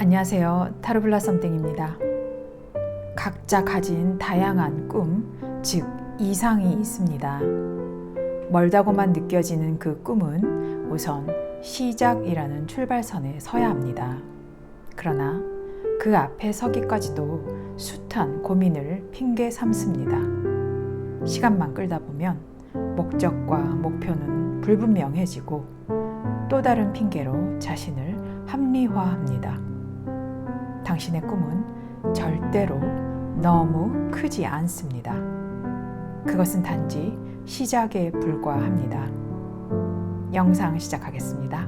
안녕하세요. 타로블라썸띵입니다. 각자 가진 다양한 꿈, 즉 이상이 있습니다. 멀다고만 느껴지는 그 꿈은 우선 시작이라는 출발선에 서야 합니다. 그러나 그 앞에 서기까지도 숱한 고민을 핑계 삼습니다. 시간만 끌다 보면 목적과 목표는 불분명해지고 또 다른 핑계로 자신을 합리화합니다. 당신의 꿈은 절대로 너무 크지 않습니다. 그것은 단지 시작에 불과합니다. 영상 시작하겠습니다.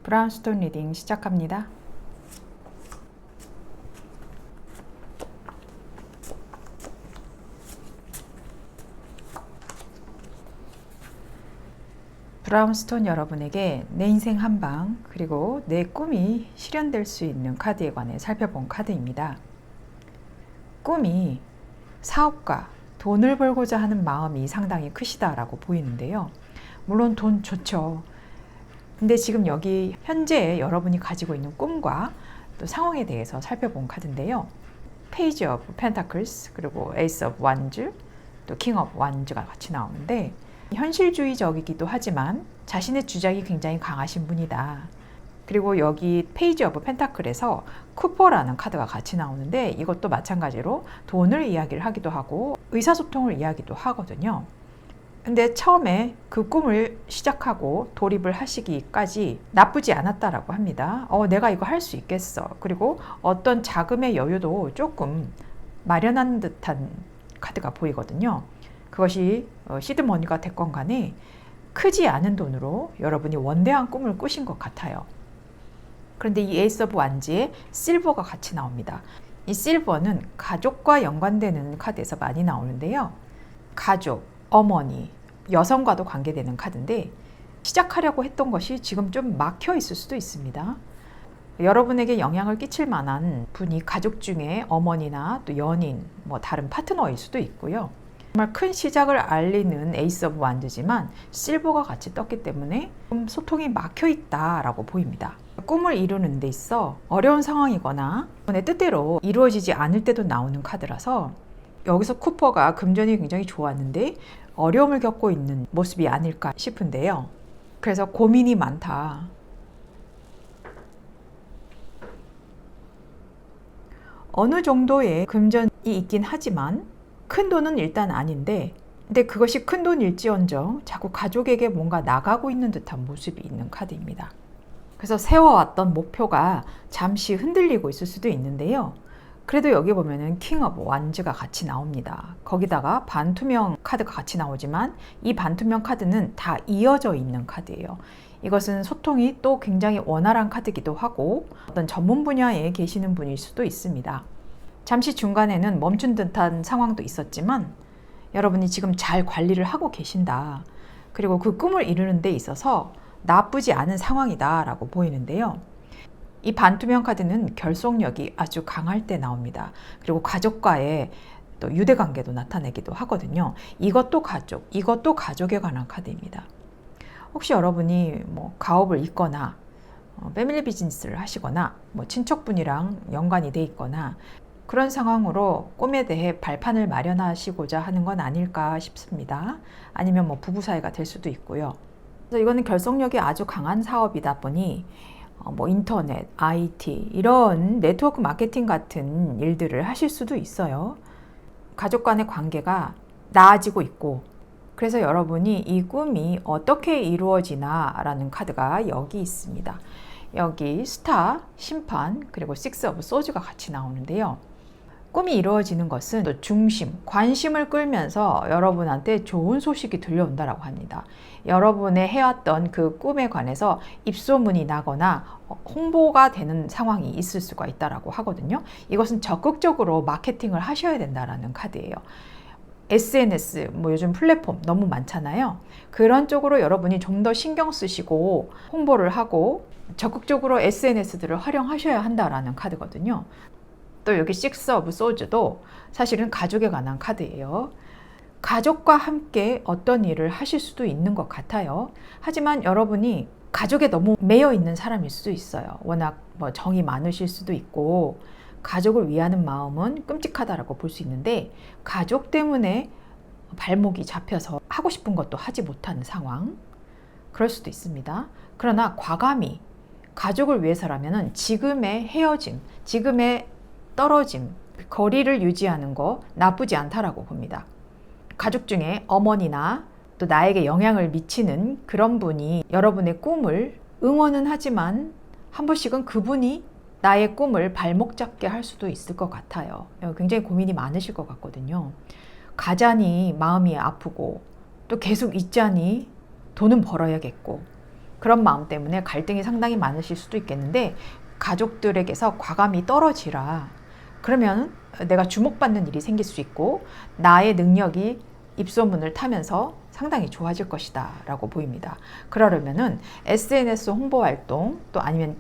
브라운스톤 리딩 시작합니다. 브라운스톤 여러분에게 내 인생 한방 그리고 내 꿈이 실현될 수 있는 카드에 관해 살펴본 카드입니다. 꿈이 사업가, 돈을 벌고자 하는 마음이 상당히 크시다라고 보이는데요. 물론 돈 좋죠. 근데 지금 여기 현재 여러분이 가지고 있는 꿈과 또 상황에 대해서 살펴본 카드인데요. 페이지 오브 펜타클스 그리고 에이스 오브 완즈 또 킹 오브 완즈가 같이 나오는데 현실주의적이기도 하지만 자신의 주장이 굉장히 강하신 분이다. 그리고 여기 페이지 오브 펜타클에서 쿠퍼라는 카드가 같이 나오는데 이것도 마찬가지로 돈을 이야기를 하기도 하고 의사소통을 이야기도 하거든요. 근데 처음에 그 꿈을 시작하고 돌입을 하시기까지 나쁘지 않았다라고 합니다. 내가 이거 할 수 있겠어. 그리고 어떤 자금의 여유도 조금 마련한 듯한 카드가 보이거든요. 그것이 시드머니가 됐건 간에 크지 않은 돈으로 여러분이 원대한 꿈을 꾸신 것 같아요. 그런데 이 에이스 오브 완즈에 실버가 같이 나옵니다. 이 실버는 가족과 연관되는 카드에서 많이 나오는데요. 가족, 어머니, 여성과도 관계되는 카드인데 시작하려고 했던 것이 지금 좀 막혀 있을 수도 있습니다. 여러분에게 영향을 끼칠 만한 분이 가족 중에 어머니나 또 연인, 다른 파트너일 수도 있고요. 정말 큰 시작을 알리는 에이스 오브 완드지만 실버가 같이 떴기 때문에 좀 소통이 막혀 있다라고 보입니다. 꿈을 이루는 데 있어 어려운 상황이거나 내 뜻대로 이루어지지 않을 때도 나오는 카드라서 여기서 쿠퍼가 금전이 굉장히 좋았는데 어려움을 겪고 있는 모습이 아닐까 싶은데요. 그래서 고민이 많다. 어느 정도의 금전이 있긴 하지만 큰 돈은 일단 아닌데, 근데 그것이 큰 돈일지언정 자꾸 가족에게 뭔가 나가고 있는 듯한 모습이 있는 카드입니다. 그래서 세워왔던 목표가 잠시 흔들리고 있을 수도 있는데요. 그래도 여기 보면은 킹 오브 완즈가 같이 나옵니다. 거기다가 반투명 카드가 같이 나오지만 이 반투명 카드는 다 이어져 있는 카드예요. 이것은 소통이 또 굉장히 원활한 카드이기도 하고 어떤 전문 분야에 계시는 분일 수도 있습니다. 잠시 중간에는 멈춘 듯한 상황도 있었지만 여러분이 지금 잘 관리를 하고 계신다. 그리고 그 꿈을 이루는 데 있어서 나쁘지 않은 상황이다 라고 보이는데요. 이 반투명 카드는 결속력이 아주 강할 때 나옵니다. 그리고 가족과의 또 유대관계도 나타내기도 하거든요. 이것도 가족에 관한 카드입니다. 혹시 여러분이 뭐 가업을 잇거나 패밀리 비즈니스를 하시거나 뭐 친척분이랑 연관이 돼 있거나 그런 상황으로 꿈에 대해 발판을 마련하시고자 하는 건 아닐까 싶습니다. 아니면 뭐 부부 사이가 될 수도 있고요. 그래서 이거는 결속력이 아주 강한 사업이다 보니 뭐 인터넷, IT 이런 네트워크 마케팅 같은 일들을 하실 수도 있어요. 가족 간의 관계가 나아지고 있고, 그래서 여러분이 이 꿈이 어떻게 이루어지나 라는 카드가 여기 있습니다. 여기 스타, 심판, 그리고 식스 오브 소즈가 같이 나오는데요. 꿈이 이루어지는 것은 또 중심, 관심을 끌면서 여러분한테 좋은 소식이 들려온다라고 합니다. 여러분의 해왔던 그 꿈에 관해서 입소문이 나거나 홍보가 되는 상황이 있을 수가 있다라고 하거든요. 이것은 적극적으로 마케팅을 하셔야 된다라는 카드예요. SNS, 뭐 요즘 플랫폼 너무 많잖아요. 그런 쪽으로 여러분이 좀 더 신경 쓰시고 홍보를 하고 적극적으로 SNS들을 활용하셔야 한다라는 카드거든요. 또 여기 식스 오브 소즈도 사실은 가족에 관한 카드예요. 가족과 함께 어떤 일을 하실 수도 있는 것 같아요. 하지만 여러분이 가족에 너무 매여 있는 사람일 수도 있어요. 워낙 뭐 정이 많으실 수도 있고 가족을 위하는 마음은 끔찍하다라고 볼 수 있는데 가족 때문에 발목이 잡혀서 하고 싶은 것도 하지 못하는 상황, 그럴 수도 있습니다. 그러나 과감히 가족을 위해서라면 지금의 헤어짐, 지금의 떨어짐, 거리를 유지하는 거 나쁘지 않다라고 봅니다. 가족 중에 어머니나 또 나에게 영향을 미치는 그런 분이 여러분의 꿈을 응원은 하지만 한 번씩은 그분이 나의 꿈을 발목 잡게 할 수도 있을 것 같아요. 굉장히 고민이 많으실 것 같거든요. 가자니 마음이 아프고 또 계속 있자니 돈은 벌어야겠고 그런 마음 때문에 갈등이 상당히 많으실 수도 있겠는데 가족들에게서 과감히 떨어지라. 그러면 내가 주목받는 일이 생길 수 있고 나의 능력이 입소문을 타면서 상당히 좋아질 것이다 라고 보입니다. 그러려면은 SNS 홍보 활동 또 아니면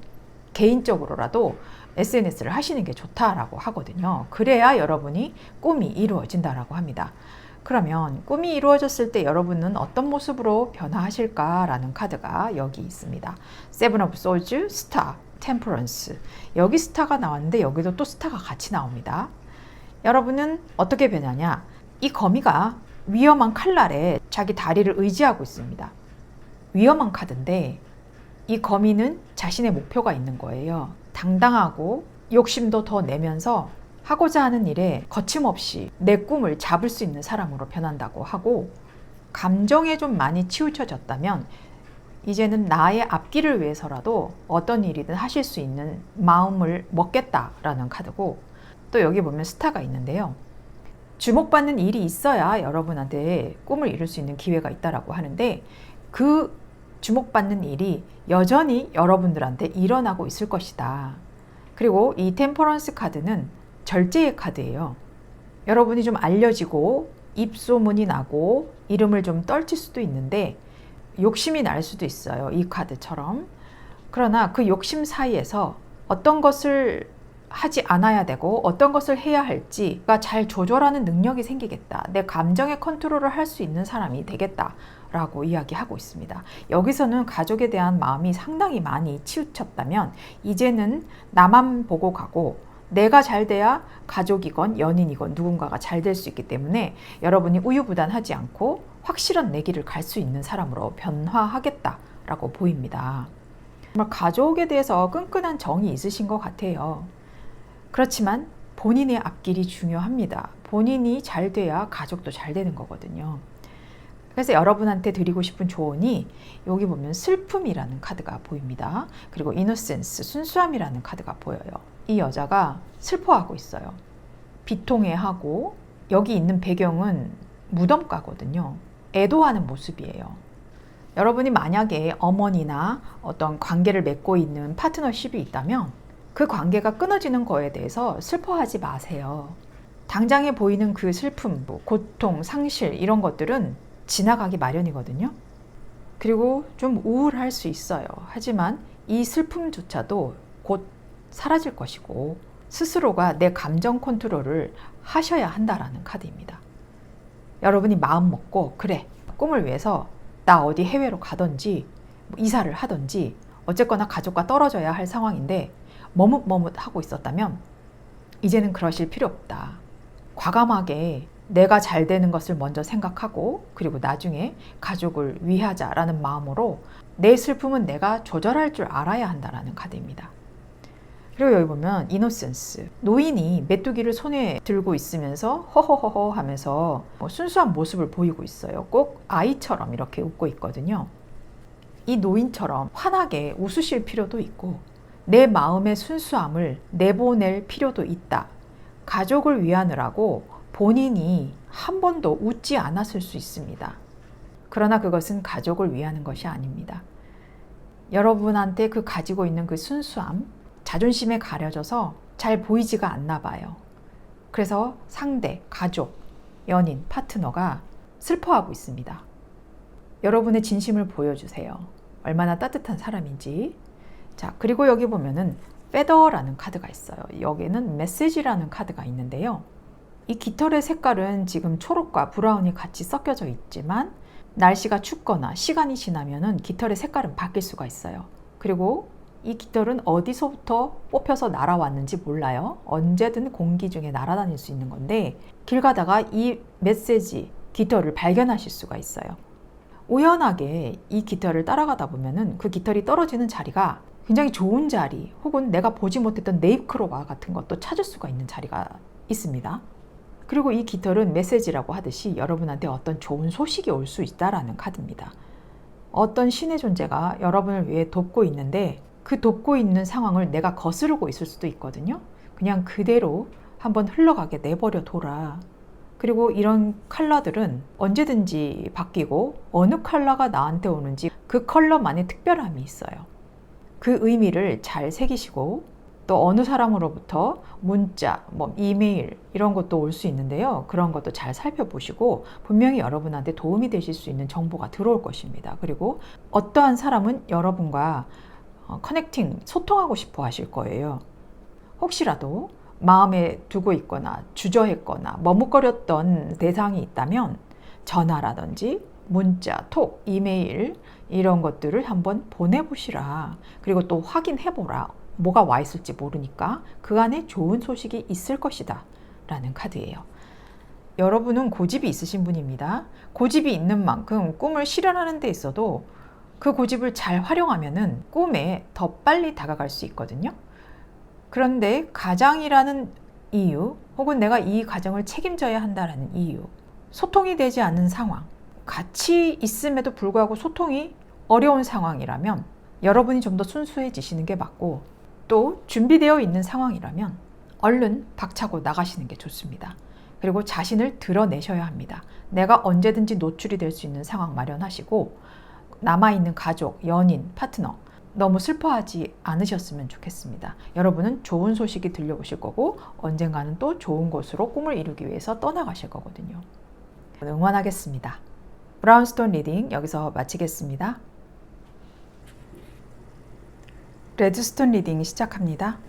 개인적으로라도 SNS를 하시는 게 좋다라고 하거든요. 그래야 여러분이 꿈이 이루어진다라고 합니다. 그러면 꿈이 이루어졌을 때 여러분은 어떤 모습으로 변화하실까라는 카드가 여기 있습니다. 세븐 오브 소즈, 스타, 템퍼런스. 여기 스타가 나왔는데 여기도 또 스타가 같이 나옵니다. 여러분은 어떻게 변하냐? 이 거미가 위험한 칼날에 자기 다리를 의지하고 있습니다. 위험한 카드인데 이 거미는 자신의 목표가 있는 거예요. 당당하고 욕심도 더 내면서 하고자 하는 일에 거침없이 내 꿈을 잡을 수 있는 사람으로 변한다고 하고, 감정에 좀 많이 치우쳐졌다면 이제는 나의 앞길을 위해서라도 어떤 일이든 하실 수 있는 마음을 먹겠다라는 카드고, 또 여기 보면 스타가 있는데요. 주목받는 일이 있어야 여러분한테 꿈을 이룰 수 있는 기회가 있다라고 하는데 그 주목받는 일이 여전히 여러분들한테 일어나고 있을 것이다. 그리고 이 템퍼런스 카드는 절제의 카드예요. 여러분이 좀 알려지고 입소문이 나고 이름을 좀 떨칠 수도 있는데 욕심이 날 수도 있어요. 이 카드처럼. 그러나 그 욕심 사이에서 어떤 것을 하지 않아야 되고 어떤 것을 해야 할지가 잘 조절하는 능력이 생기겠다. 내 감정의 컨트롤을 할 수 있는 사람이 되겠다 라고 이야기하고 있습니다. 여기서는 가족에 대한 마음이 상당히 많이 치우쳤다면 이제는 나만 보고 가고 내가 잘 돼야 가족이건 연인이건 누군가가 잘 될 수 있기 때문에 여러분이 우유부단하지 않고 확실한 내 길을 갈 수 있는 사람으로 변화하겠다라고 보입니다. 정말 가족에 대해서 끈끈한 정이 있으신 것 같아요. 그렇지만 본인의 앞길이 중요합니다. 본인이 잘 돼야 가족도 잘 되는 거거든요. 그래서 여러분한테 드리고 싶은 조언이 여기 보면 슬픔이라는 카드가 보입니다. 그리고 이노센스, 순수함이라는 카드가 보여요. 이 여자가 슬퍼하고 있어요. 비통해하고 여기 있는 배경은 무덤가거든요. 애도하는 모습이에요. 여러분이 만약에 어머니나 어떤 관계를 맺고 있는 파트너십이 있다면 그 관계가 끊어지는 거에 대해서 슬퍼하지 마세요. 당장에 보이는 그 슬픔, 고통, 상실 이런 것들은 지나가기 마련이거든요. 그리고 좀 우울할 수 있어요. 하지만 이 슬픔조차도 곧 사라질 것이고 스스로가 내 감정 컨트롤을 하셔야 한다라는 카드입니다. 여러분이 마음 먹고 그래, 꿈을 위해서 나 어디 해외로 가든지 이사를 하든지 어쨌거나 가족과 떨어져야 할 상황인데 머뭇머뭇하고 있었다면 이제는 그러실 필요 없다. 과감하게 내가 잘 되는 것을 먼저 생각하고 그리고 나중에 가족을 위하자라는 마음으로 내 슬픔은 내가 조절할 줄 알아야 한다라는 카드입니다. 그리고 여기 보면 이노센스, 노인이 메뚜기를 손에 들고 있으면서 허허허허 하면서 순수한 모습을 보이고 있어요. 꼭 아이처럼 이렇게 웃고 있거든요. 이 노인처럼 환하게 웃으실 필요도 있고 내 마음의 순수함을 내보낼 필요도 있다. 가족을 위하느라고 본인이 한 번도 웃지 않았을 수 있습니다. 그러나 그것은 가족을 위하는 것이 아닙니다. 여러분한테 그 가지고 있는 그 순수함, 자존심에 가려져서 잘 보이지가 않나 봐요. 그래서 상대, 가족, 연인, 파트너가 슬퍼하고 있습니다. 여러분의 진심을 보여주세요. 얼마나 따뜻한 사람인지. 자, 그리고 여기 보면은 페더라는 카드가 있어요. 여기는 메시지라는 카드가 있는데요. 이 깃털의 색깔은 지금 초록과 브라운이 같이 섞여져 있지만 날씨가 춥거나 시간이 지나면은 깃털의 색깔은 바뀔 수가 있어요. 그리고 이 깃털은 어디서부터 뽑혀서 날아왔는지 몰라요. 언제든 공기 중에 날아다닐 수 있는 건데 길 가다가 이 메시지, 깃털을 발견하실 수가 있어요. 우연하게 이 깃털을 따라가다 보면은 그 깃털이 떨어지는 자리가 굉장히 좋은 자리 혹은 내가 보지 못했던 네잎크로바 같은 것도 찾을 수가 있는 자리가 있습니다. 그리고 이 깃털은 메시지라고 하듯이 여러분한테 어떤 좋은 소식이 올 수 있다라는 카드입니다. 어떤 신의 존재가 여러분을 위해 돕고 있는데 그 돕고 있는 상황을 내가 거스르고 있을 수도 있거든요. 그냥 그대로 한번 흘러가게 내버려 둬라. 그리고 이런 컬러들은 언제든지 바뀌고 어느 컬러가 나한테 오는지 그 컬러만의 특별함이 있어요. 그 의미를 잘 새기시고 또 어느 사람으로부터 문자, 이메일 이런 것도 올 수 있는데요. 그런 것도 잘 살펴보시고 분명히 여러분한테 도움이 되실 수 있는 정보가 들어올 것입니다. 그리고 어떠한 사람은 여러분과 커넥팅, 소통하고 싶어 하실 거예요. 혹시라도 마음에 두고 있거나 주저했거나 머뭇거렸던 대상이 있다면 전화라든지 문자, 톡, 이메일 이런 것들을 한번 보내보시라. 그리고 또 확인해보라. 뭐가 와 있을지 모르니까 그 안에 좋은 소식이 있을 것이다 라는 카드예요. 여러분은 고집이 있으신 분입니다. 고집이 있는 만큼 꿈을 실현하는 데 있어도 그 고집을 잘 활용하면은 꿈에 더 빨리 다가갈 수 있거든요. 그런데 가장이라는 이유 혹은 내가 이 가정을 책임져야 한다는 이유, 소통이 되지 않는 상황, 같이 있음에도 불구하고 소통이 어려운 상황이라면 여러분이 좀 더 순수해지시는 게 맞고 또 준비되어 있는 상황이라면 얼른 박차고 나가시는 게 좋습니다. 그리고 자신을 드러내셔야 합니다. 내가 언제든지 노출이 될 수 있는 상황 마련하시고 남아있는 가족, 연인, 파트너 너무 슬퍼하지 않으셨으면 좋겠습니다. 여러분은 좋은 소식이 들려오실 거고 언젠가는 또 좋은 곳으로 꿈을 이루기 위해서 떠나가실 거거든요. 응원하겠습니다. 브라운스톤 리딩 여기서 마치겠습니다. 레드스톤 리딩 시작합니다.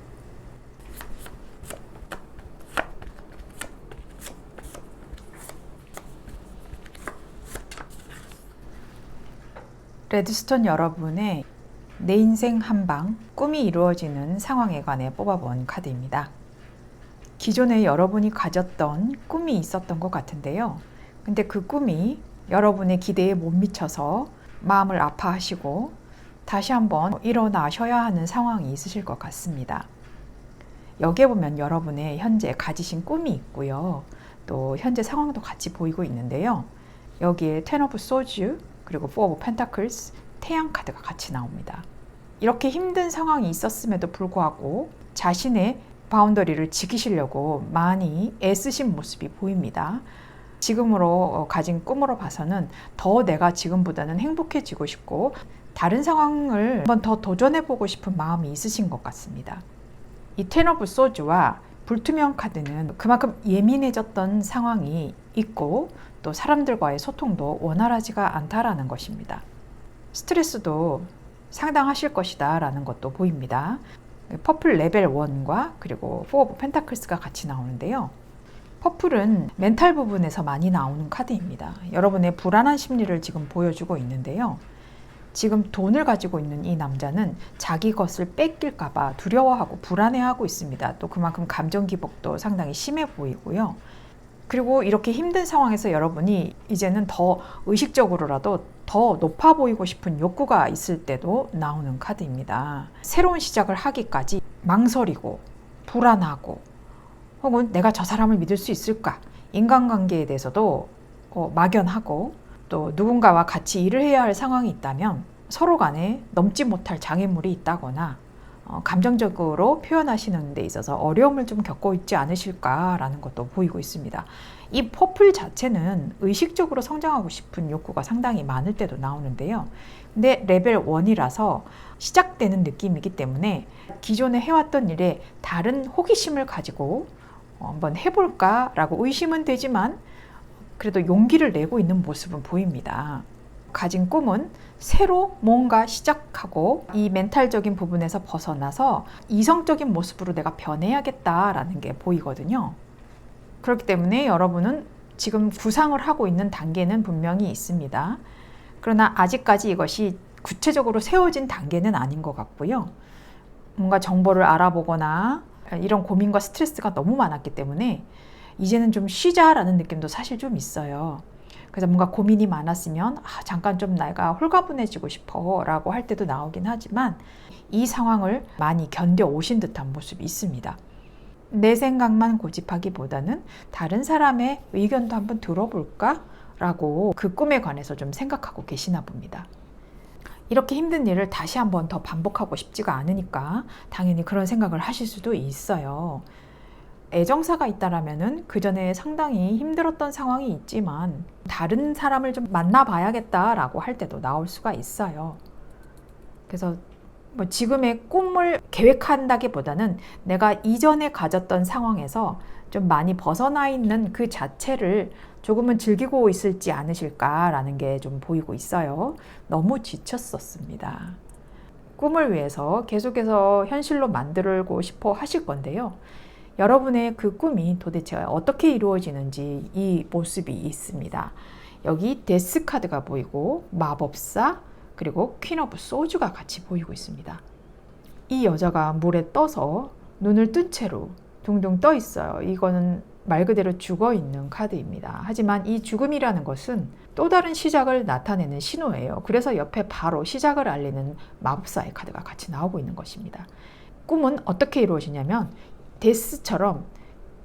레드스톤 여러분의 내 인생 한방 꿈이 이루어지는 상황에 관해 뽑아본 카드입니다. 기존에 여러분이 가졌던 꿈이 있었던 것 같은데요. 근데 그 꿈이 여러분의 기대에 못 미쳐서 마음을 아파하시고 다시 한번 일어나셔야 하는 상황이 있으실 것 같습니다. 여기에 보면 여러분의 현재 가지신 꿈이 있고요. 또 현재 상황도 같이 보이고 있는데요. 여기에 Ten of Swords 그리고 Four of Pentacles, 태양 카드가 같이 나옵니다. 이렇게 힘든 상황이 있었음에도 불구하고 자신의 바운더리를 지키시려고 많이 애쓰신 모습이 보입니다. 지금으로 가진 꿈으로 봐서는 더 내가 지금보다는 행복해지고 싶고 다른 상황을 한번 더 도전해보고 싶은 마음이 있으신 것 같습니다. 이 텐 오브 소즈와 불투명 카드는 그만큼 예민해졌던 상황이 있고 또 사람들과의 소통도 원활하지가 않다라는 것입니다. 스트레스도 상당하실 것이다 라는 것도 보입니다. 퍼플 레벨 1과 그리고 4 오브 펜타클스가 같이 나오는데요. 퍼플은 멘탈 부분에서 많이 나오는 카드입니다. 여러분의 불안한 심리를 지금 보여주고 있는데요. 지금 돈을 가지고 있는 이 남자는 자기 것을 뺏길까봐 두려워하고 불안해하고 있습니다. 또 그만큼 감정 기복도 상당히 심해 보이고요. 그리고 이렇게 힘든 상황에서 여러분이 이제는 더 의식적으로라도 더 높아 보이고 싶은 욕구가 있을 때도 나오는 카드입니다. 새로운 시작을 하기까지 망설이고 불안하고 혹은 내가 저 사람을 믿을 수 있을까? 인간관계에 대해서도 막연하고 또 누군가와 같이 일을 해야 할 상황이 있다면 서로 간에 넘지 못할 장애물이 있다거나 감정적으로 표현하시는 데 있어서 어려움을 좀 겪고 있지 않으실까라는 것도 보이고 있습니다. 이 퍼플 자체는 의식적으로 성장하고 싶은 욕구가 상당히 많을 때도 나오는데요. 근데 레벨 1이라서 시작되는 느낌이기 때문에 기존에 해왔던 일에 다른 호기심을 가지고 한번 해볼까라고 의심은 되지만 그래도 용기를 내고 있는 모습은 보입니다. 가진 꿈은 새로 뭔가 시작하고 이 멘탈적인 부분에서 벗어나서 이성적인 모습으로 내가 변해야겠다라는 게 보이거든요. 그렇기 때문에 여러분은 지금 구상을 하고 있는 단계는 분명히 있습니다. 그러나 아직까지 이것이 구체적으로 세워진 단계는 아닌 것 같고요. 뭔가 정보를 알아보거나 이런 고민과 스트레스가 너무 많았기 때문에 이제는 좀 쉬자라는 느낌도 사실 좀 있어요. 그래서 뭔가 고민이 많았으면 잠깐 좀 내가 홀가분해지고 싶어 라고 할 때도 나오긴 하지만 이 상황을 많이 견뎌오신 듯한 모습이 있습니다. 내 생각만 고집하기보다는 다른 사람의 의견도 한번 들어볼까? 라고 그 꿈에 관해서 좀 생각하고 계시나 봅니다. 이렇게 힘든 일을 다시 한번 더 반복하고 싶지가 않으니까 당연히 그런 생각을 하실 수도 있어요. 애정사가 있다라면은 그 전에 상당히 힘들었던 상황이 있지만 다른 사람을 좀 만나봐야겠다라고 할 때도 나올 수가 있어요. 그래서 뭐 지금의 꿈을 계획한다기보다는 내가 이전에 가졌던 상황에서 좀 많이 벗어나 있는 그 자체를 조금은 즐기고 있을지 않으실까라는 게 좀 보이고 있어요. 너무 지쳤었습니다. 꿈을 위해서 계속해서 현실로 만들고 싶어 하실 건데요. 여러분의 그 꿈이 도대체 어떻게 이루어지는지 이 모습이 있습니다. 여기 데스 카드가 보이고 마법사 그리고 퀸 오브 소주가 같이 보이고 있습니다. 이 여자가 물에 떠서 눈을 뜬 채로 둥둥 떠 있어요. 이거는 말 그대로 죽어 있는 카드입니다. 하지만 이 죽음이라는 것은 또 다른 시작을 나타내는 신호예요. 그래서 옆에 바로 시작을 알리는 마법사의 카드가 같이 나오고 있는 것입니다. 꿈은 어떻게 이루어지냐면 데스처럼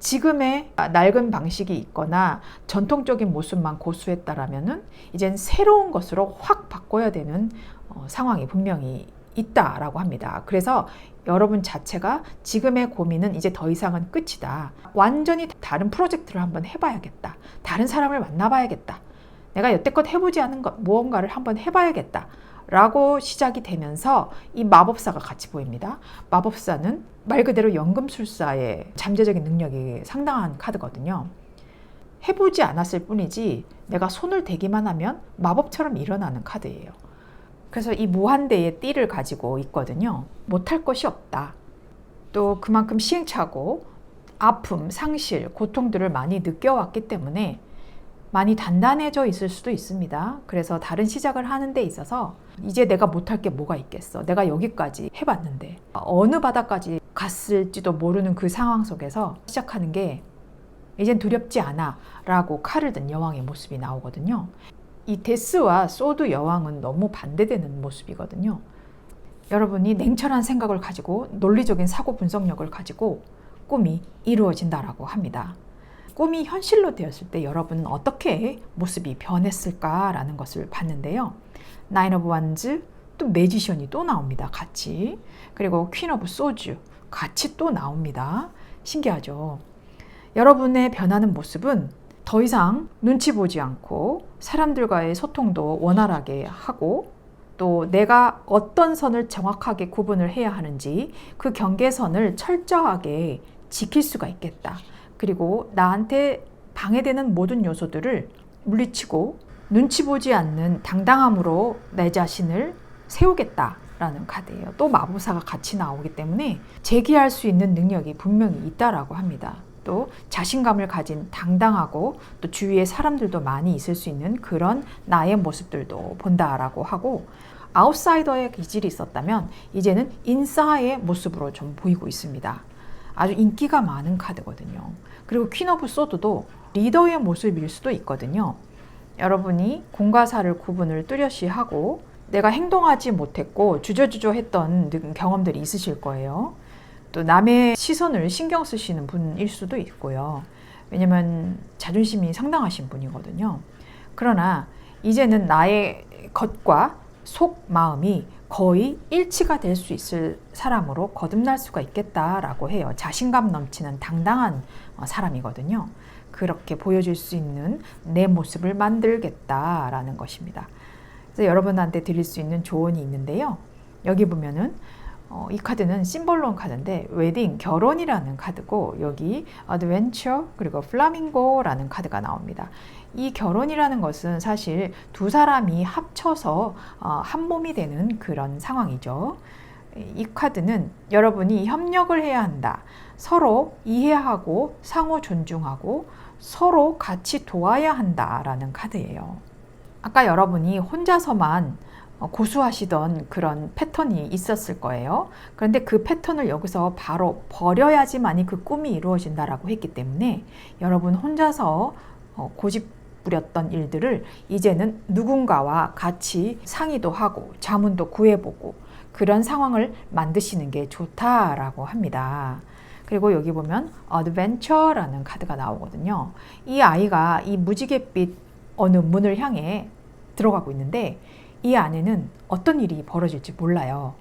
지금의 낡은 방식이 있거나 전통적인 모습만 고수했다라면은 이젠 새로운 것으로 확 바꿔야 되는 상황이 분명히 있다라고 합니다. 그래서 여러분 자체가 지금의 고민은 이제 더 이상은 끝이다. 완전히 다른 프로젝트를 한번 해봐야겠다. 다른 사람을 만나봐야겠다. 내가 여태껏 해보지 않은 것 무언가를 한번 해봐야겠다. 라고 시작이 되면서 이 마법사가 같이 보입니다. 마법사는 말 그대로 연금술사의 잠재적인 능력이 상당한 카드거든요. 해보지 않았을 뿐이지 내가 손을 대기만 하면 마법처럼 일어나는 카드예요. 그래서 이 무한대의 띠를 가지고 있거든요. 못할 것이 없다. 또 그만큼 시행착오, 아픔, 상실, 고통들을 많이 느껴왔기 때문에 많이 단단해져 있을 수도 있습니다. 그래서 다른 시작을 하는 데 있어서 이제 내가 못할 게 뭐가 있겠어. 내가 여기까지 해봤는데 어느 바닥까지 갔을지도 모르는 그 상황 속에서 시작하는 게 이젠 두렵지 않아 라고 칼을 든 여왕의 모습이 나오거든요. 이 데스와 소드 여왕은 너무 반대되는 모습이거든요. 여러분이 냉철한 생각을 가지고 논리적인 사고 분석력을 가지고 꿈이 이루어진다라고 합니다. 꿈이 현실로 되었을 때 여러분은 어떻게 모습이 변했을까라는 것을 봤는데요. 나인 오브 완즈, 또 매지션이 또 나옵니다. 같이. 그리고 퀸 오브 소주 같이 또 나옵니다. 신기하죠? 여러분의 변하는 모습은 더 이상 눈치 보지 않고 사람들과의 소통도 원활하게 하고 또 내가 어떤 선을 정확하게 구분을 해야 하는지 그 경계선을 철저하게 지킬 수가 있겠다. 그리고 나한테 방해되는 모든 요소들을 물리치고 눈치 보지 않는 당당함으로 내 자신을 세우겠다라는 카드예요. 또 마법사가 같이 나오기 때문에 제기할 수 있는 능력이 분명히 있다라고 합니다. 또 자신감을 가진 당당하고 또 주위에 사람들도 많이 있을 수 있는 그런 나의 모습들도 본다라고 하고 아웃사이더의 기질이 있었다면 이제는 인사의 모습으로 좀 보이고 있습니다. 아주 인기가 많은 카드거든요. 그리고 퀸 오브 소드도 리더의 모습일 수도 있거든요. 여러분이 공과 사를 구분을 뚜렷이 하고 내가 행동하지 못했고 주저주저 했던 경험들이 있으실 거예요. 또 남의 시선을 신경 쓰시는 분일 수도 있고요. 왜냐면 자존심이 상당하신 분이거든요. 그러나 이제는 나의 겉과 속 마음이 거의 일치가 될 수 있을 사람으로 거듭날 수가 있겠다라고 해요. 자신감 넘치는 당당한 사람이거든요. 그렇게 보여줄 수 있는 내 모습을 만들겠다라는 것입니다. 그래서 여러분한테 드릴 수 있는 조언이 있는데요. 여기 보면은 이 카드는 심볼론 카드인데 웨딩, 결혼이라는 카드고 여기 어드벤처 그리고 플라밍고라는 카드가 나옵니다. 이 결혼이라는 것은 사실 두 사람이 합쳐서 한 몸이 되는 그런 상황이죠. 이 카드는 여러분이 협력을 해야 한다. 서로 이해하고 상호 존중하고 서로 같이 도와야 한다라는 카드예요. 아까 여러분이 혼자서만 고수하시던 그런 패턴이 있었을 거예요. 그런데 그 패턴을 여기서 바로 버려야지만이 그 꿈이 이루어진다라고 했기 때문에 여러분 혼자서 고집 부렸던 일들을 이제는 누군가와 같이 상의도 하고 자문도 구해보고 그런 상황을 만드시는 게 좋다라고 합니다. 그리고 여기 보면 어드벤처라는 카드가 나오거든요. 이 아이가 이 무지갯빛 어느 문을 향해 들어가고 있는데 이 안에는 어떤 일이 벌어질지 몰라요.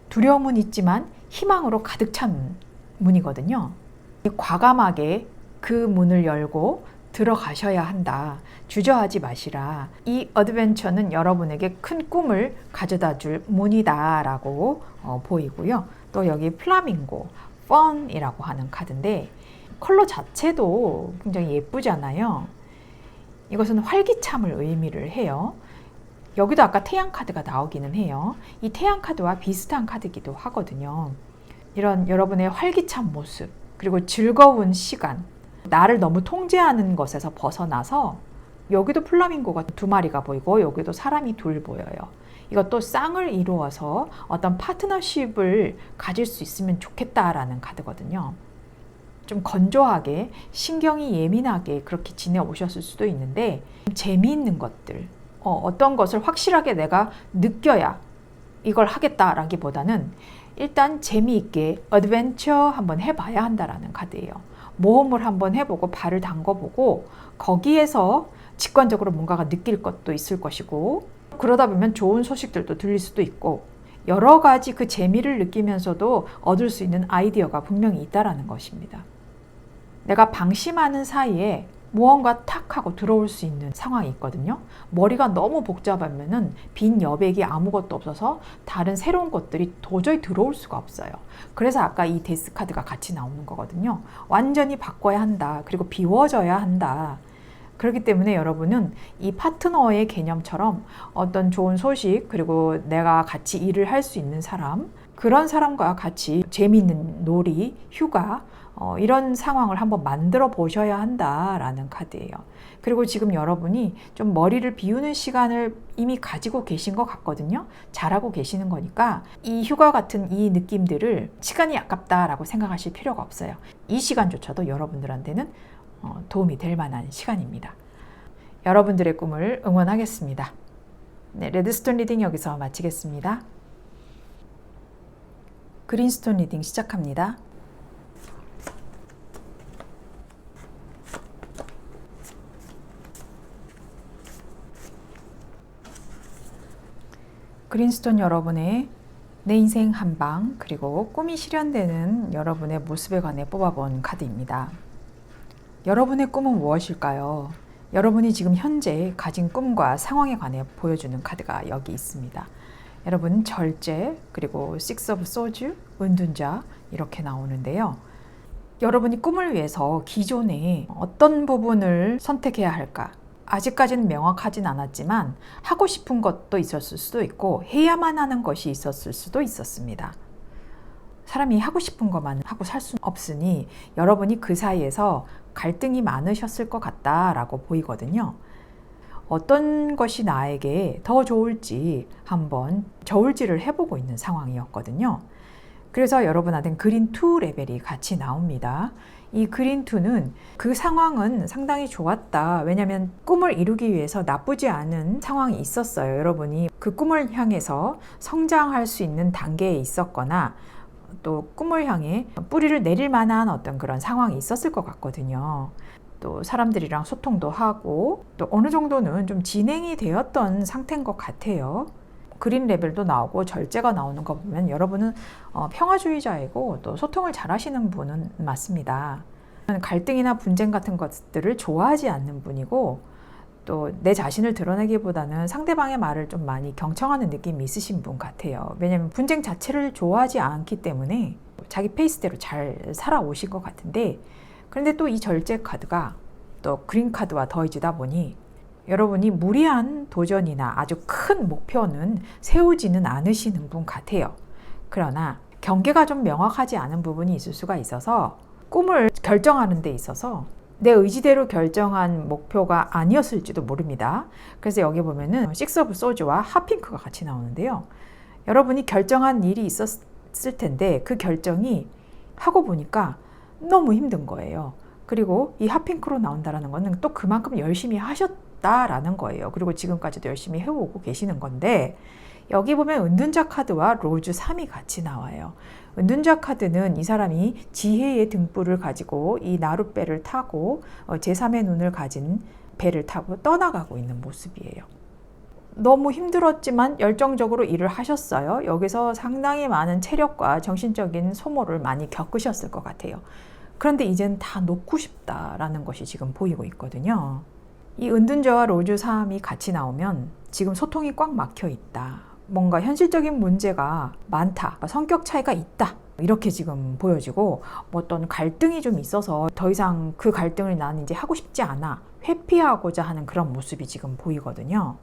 두려움은 있지만 희망으로 가득 찬 문이거든요. 과감하게 그 문을 열고 들어가셔야 한다. 주저하지 마시라. 이 어드벤처는 여러분에게 큰 꿈을 가져다 줄 문이다 라고 보이고요. 또 여기 플라밍고, 펀이라고 하는 카드인데 컬러 자체도 굉장히 예쁘잖아요. 이것은 활기참을 의미를 해요. 여기도 아까 태양 카드가 나오기는 해요. 이 태양 카드와 비슷한 카드이기도 하거든요. 이런 여러분의 활기찬 모습, 그리고 즐거운 시간, 나를 너무 통제하는 것에서 벗어나서 여기도 플라밍고가 두 마리가 보이고 여기도 사람이 둘 보여요. 이것도 쌍을 이루어서 어떤 파트너십을 가질 수 있으면 좋겠다라는 카드거든요. 좀 건조하게 신경이 예민하게 그렇게 지내오셨을 수도 있는데 재미있는 것들, 어떤 것을 확실하게 내가 느껴야 이걸 하겠다라기보다는 일단 재미있게 어드벤처 한번 해봐야 한다라는 카드예요. 모험을 한번 해보고 발을 담궈보고 거기에서 직관적으로 뭔가가 느낄 것도 있을 것이고 그러다 보면 좋은 소식들도 들릴 수도 있고 여러 가지 그 재미를 느끼면서도 얻을 수 있는 아이디어가 분명히 있다라는 것입니다. 내가 방심하는 사이에 무언가 탁 하고 들어올 수 있는 상황이 있거든요. 머리가 너무 복잡하면은 빈 여백이 아무것도 없어서 다른 새로운 것들이 도저히 들어올 수가 없어요. 그래서 아까 이 데스 카드가 같이 나오는 거거든요. 완전히 바꿔야 한다. 그리고 비워져야 한다. 그렇기 때문에 여러분은 이 파트너의 개념처럼 어떤 좋은 소식 그리고 내가 같이 일을 할 수 있는 사람 그런 사람과 같이 재미있는 놀이, 휴가 이런 상황을 한번 만들어 보셔야 한다라는 카드예요. 그리고 지금 여러분이 좀 머리를 비우는 시간을 이미 가지고 계신 것 같거든요. 잘하고 계시는 거니까 이 휴가 같은 이 느낌들을 시간이 아깝다라고 생각하실 필요가 없어요. 이 시간조차도 여러분들한테는 도움이 될 만한 시간입니다. 여러분들의 꿈을 응원하겠습니다. 네, 레드스톤 리딩 여기서 마치겠습니다. 그린스톤 리딩 시작합니다. 그린스톤 여러분의 내 인생 한방 그리고 꿈이 실현되는 여러분의 모습에 관해 뽑아본 카드입니다. 여러분의 꿈은 무엇일까요? 여러분이 지금 현재 가진 꿈과 상황에 관해 보여주는 카드가 여기 있습니다. 여러분 절제 그리고 Six of Swords, 은둔자 이렇게 나오는데요. 여러분이 꿈을 위해서 기존에 어떤 부분을 선택해야 할까? 아직까지는 명확하진 않았지만 하고 싶은 것도 있었을 수도 있고 해야만 하는 것이 있었을 수도 있었습니다. 사람이 하고 싶은 것만 하고 살 수는 없으니 여러분이 그 사이에서 갈등이 많으셨을 것 같다라고 보이거든요. 어떤 것이 나에게 더 좋을지 한번 저울질을 해보고 있는 상황이었거든요. 그래서 여러분한테는 그린 2 레벨이 같이 나옵니다. 이 그린 2는 그 상황은 상당히 좋았다. 왜냐하면 꿈을 이루기 위해서 나쁘지 않은 상황이 있었어요. 여러분이 그 꿈을 향해서 성장할 수 있는 단계에 있었거나 또 꿈을 향해 뿌리를 내릴 만한 어떤 그런 상황이 있었을 것 같거든요. 또 사람들이랑 소통도 하고 또 어느 정도는 좀 진행이 되었던 상태인 것 같아요. 그린 레벨도 나오고 절제가 나오는 거 보면 여러분은 평화주의자이고 또 소통을 잘 하시는 분은 맞습니다. 갈등이나 분쟁 같은 것들을 좋아하지 않는 분이고 또 내 자신을 드러내기보다는 상대방의 말을 좀 많이 경청하는 느낌이 있으신 분 같아요. 왜냐하면 분쟁 자체를 좋아하지 않기 때문에 자기 페이스대로 잘 살아오신 것 같은데, 그런데 또 이 절제 카드가 또 그린 카드와 더해지다 보니 여러분이 무리한 도전이나 아주 큰 목표는 세우지는 않으시는 분 같아요. 그러나 경계가 좀 명확하지 않은 부분이 있을 수가 있어서 꿈을 결정하는 데 있어서 내 의지대로 결정한 목표가 아니었을지도 모릅니다. 그래서 여기 보면은 식스 오브 소즈와 핫핑크가 같이 나오는데요. 여러분이 결정한 일이 있었을 텐데 그 결정이 하고 보니까 너무 힘든 거예요. 그리고 이 핫핑크로 나온다는 거는 또 그만큼 열심히 하셨다라는 거예요. 그리고 지금까지도 열심히 해오고 계시는 건데, 여기 보면 은둔자 카드와 로즈 3이 같이 나와요. 은둔자 카드는 이 사람이 지혜의 등불을 가지고 이 나룻배를 타고 제3의 눈을 가진 배를 타고 떠나가고 있는 모습이에요. 너무 힘들었지만 열정적으로 일을 하셨어요. 여기서 상당히 많은 체력과 정신적인 소모를 많이 겪으셨을 것 같아요. 그런데 이젠 다 놓고 싶다라는 것이 지금 보이고 있거든요. 이 은둔자와 로즈 3이 같이 나오면 지금 소통이 꽉 막혀 있다. 뭔가 현실적인 문제가 많다. 성격 차이가 있다. 이렇게 지금 보여지고 어떤 갈등이 좀 있어서 더 이상 그 갈등을 나는 이제 하고 싶지 않아. 회피하고자 하는 그런 모습이 지금 보이거든요.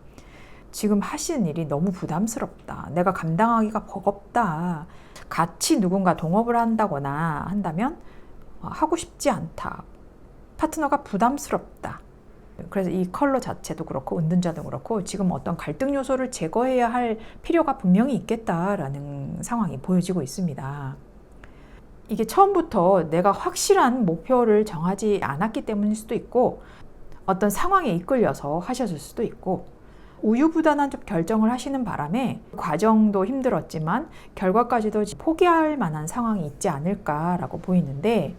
지금 하시는 일이 너무 부담스럽다. 내가 감당하기가 버겁다. 같이 누군가 동업을 한다거나 한다면 하고 싶지 않다. 파트너가 부담스럽다. 그래서 이 컬러 자체도 그렇고 은둔자도 그렇고 지금 어떤 갈등 요소를 제거해야 할 필요가 분명히 있겠다라는 상황이 보여지고 있습니다. 이게 처음부터 내가 확실한 목표를 정하지 않았기 때문일 수도 있고 어떤 상황에 이끌려서 하셨을 수도 있고 우유부단한 좀 결정을 하시는 바람에 과정도 힘들었지만 결과까지도 포기할 만한 상황이 있지 않을까라고 보이는데,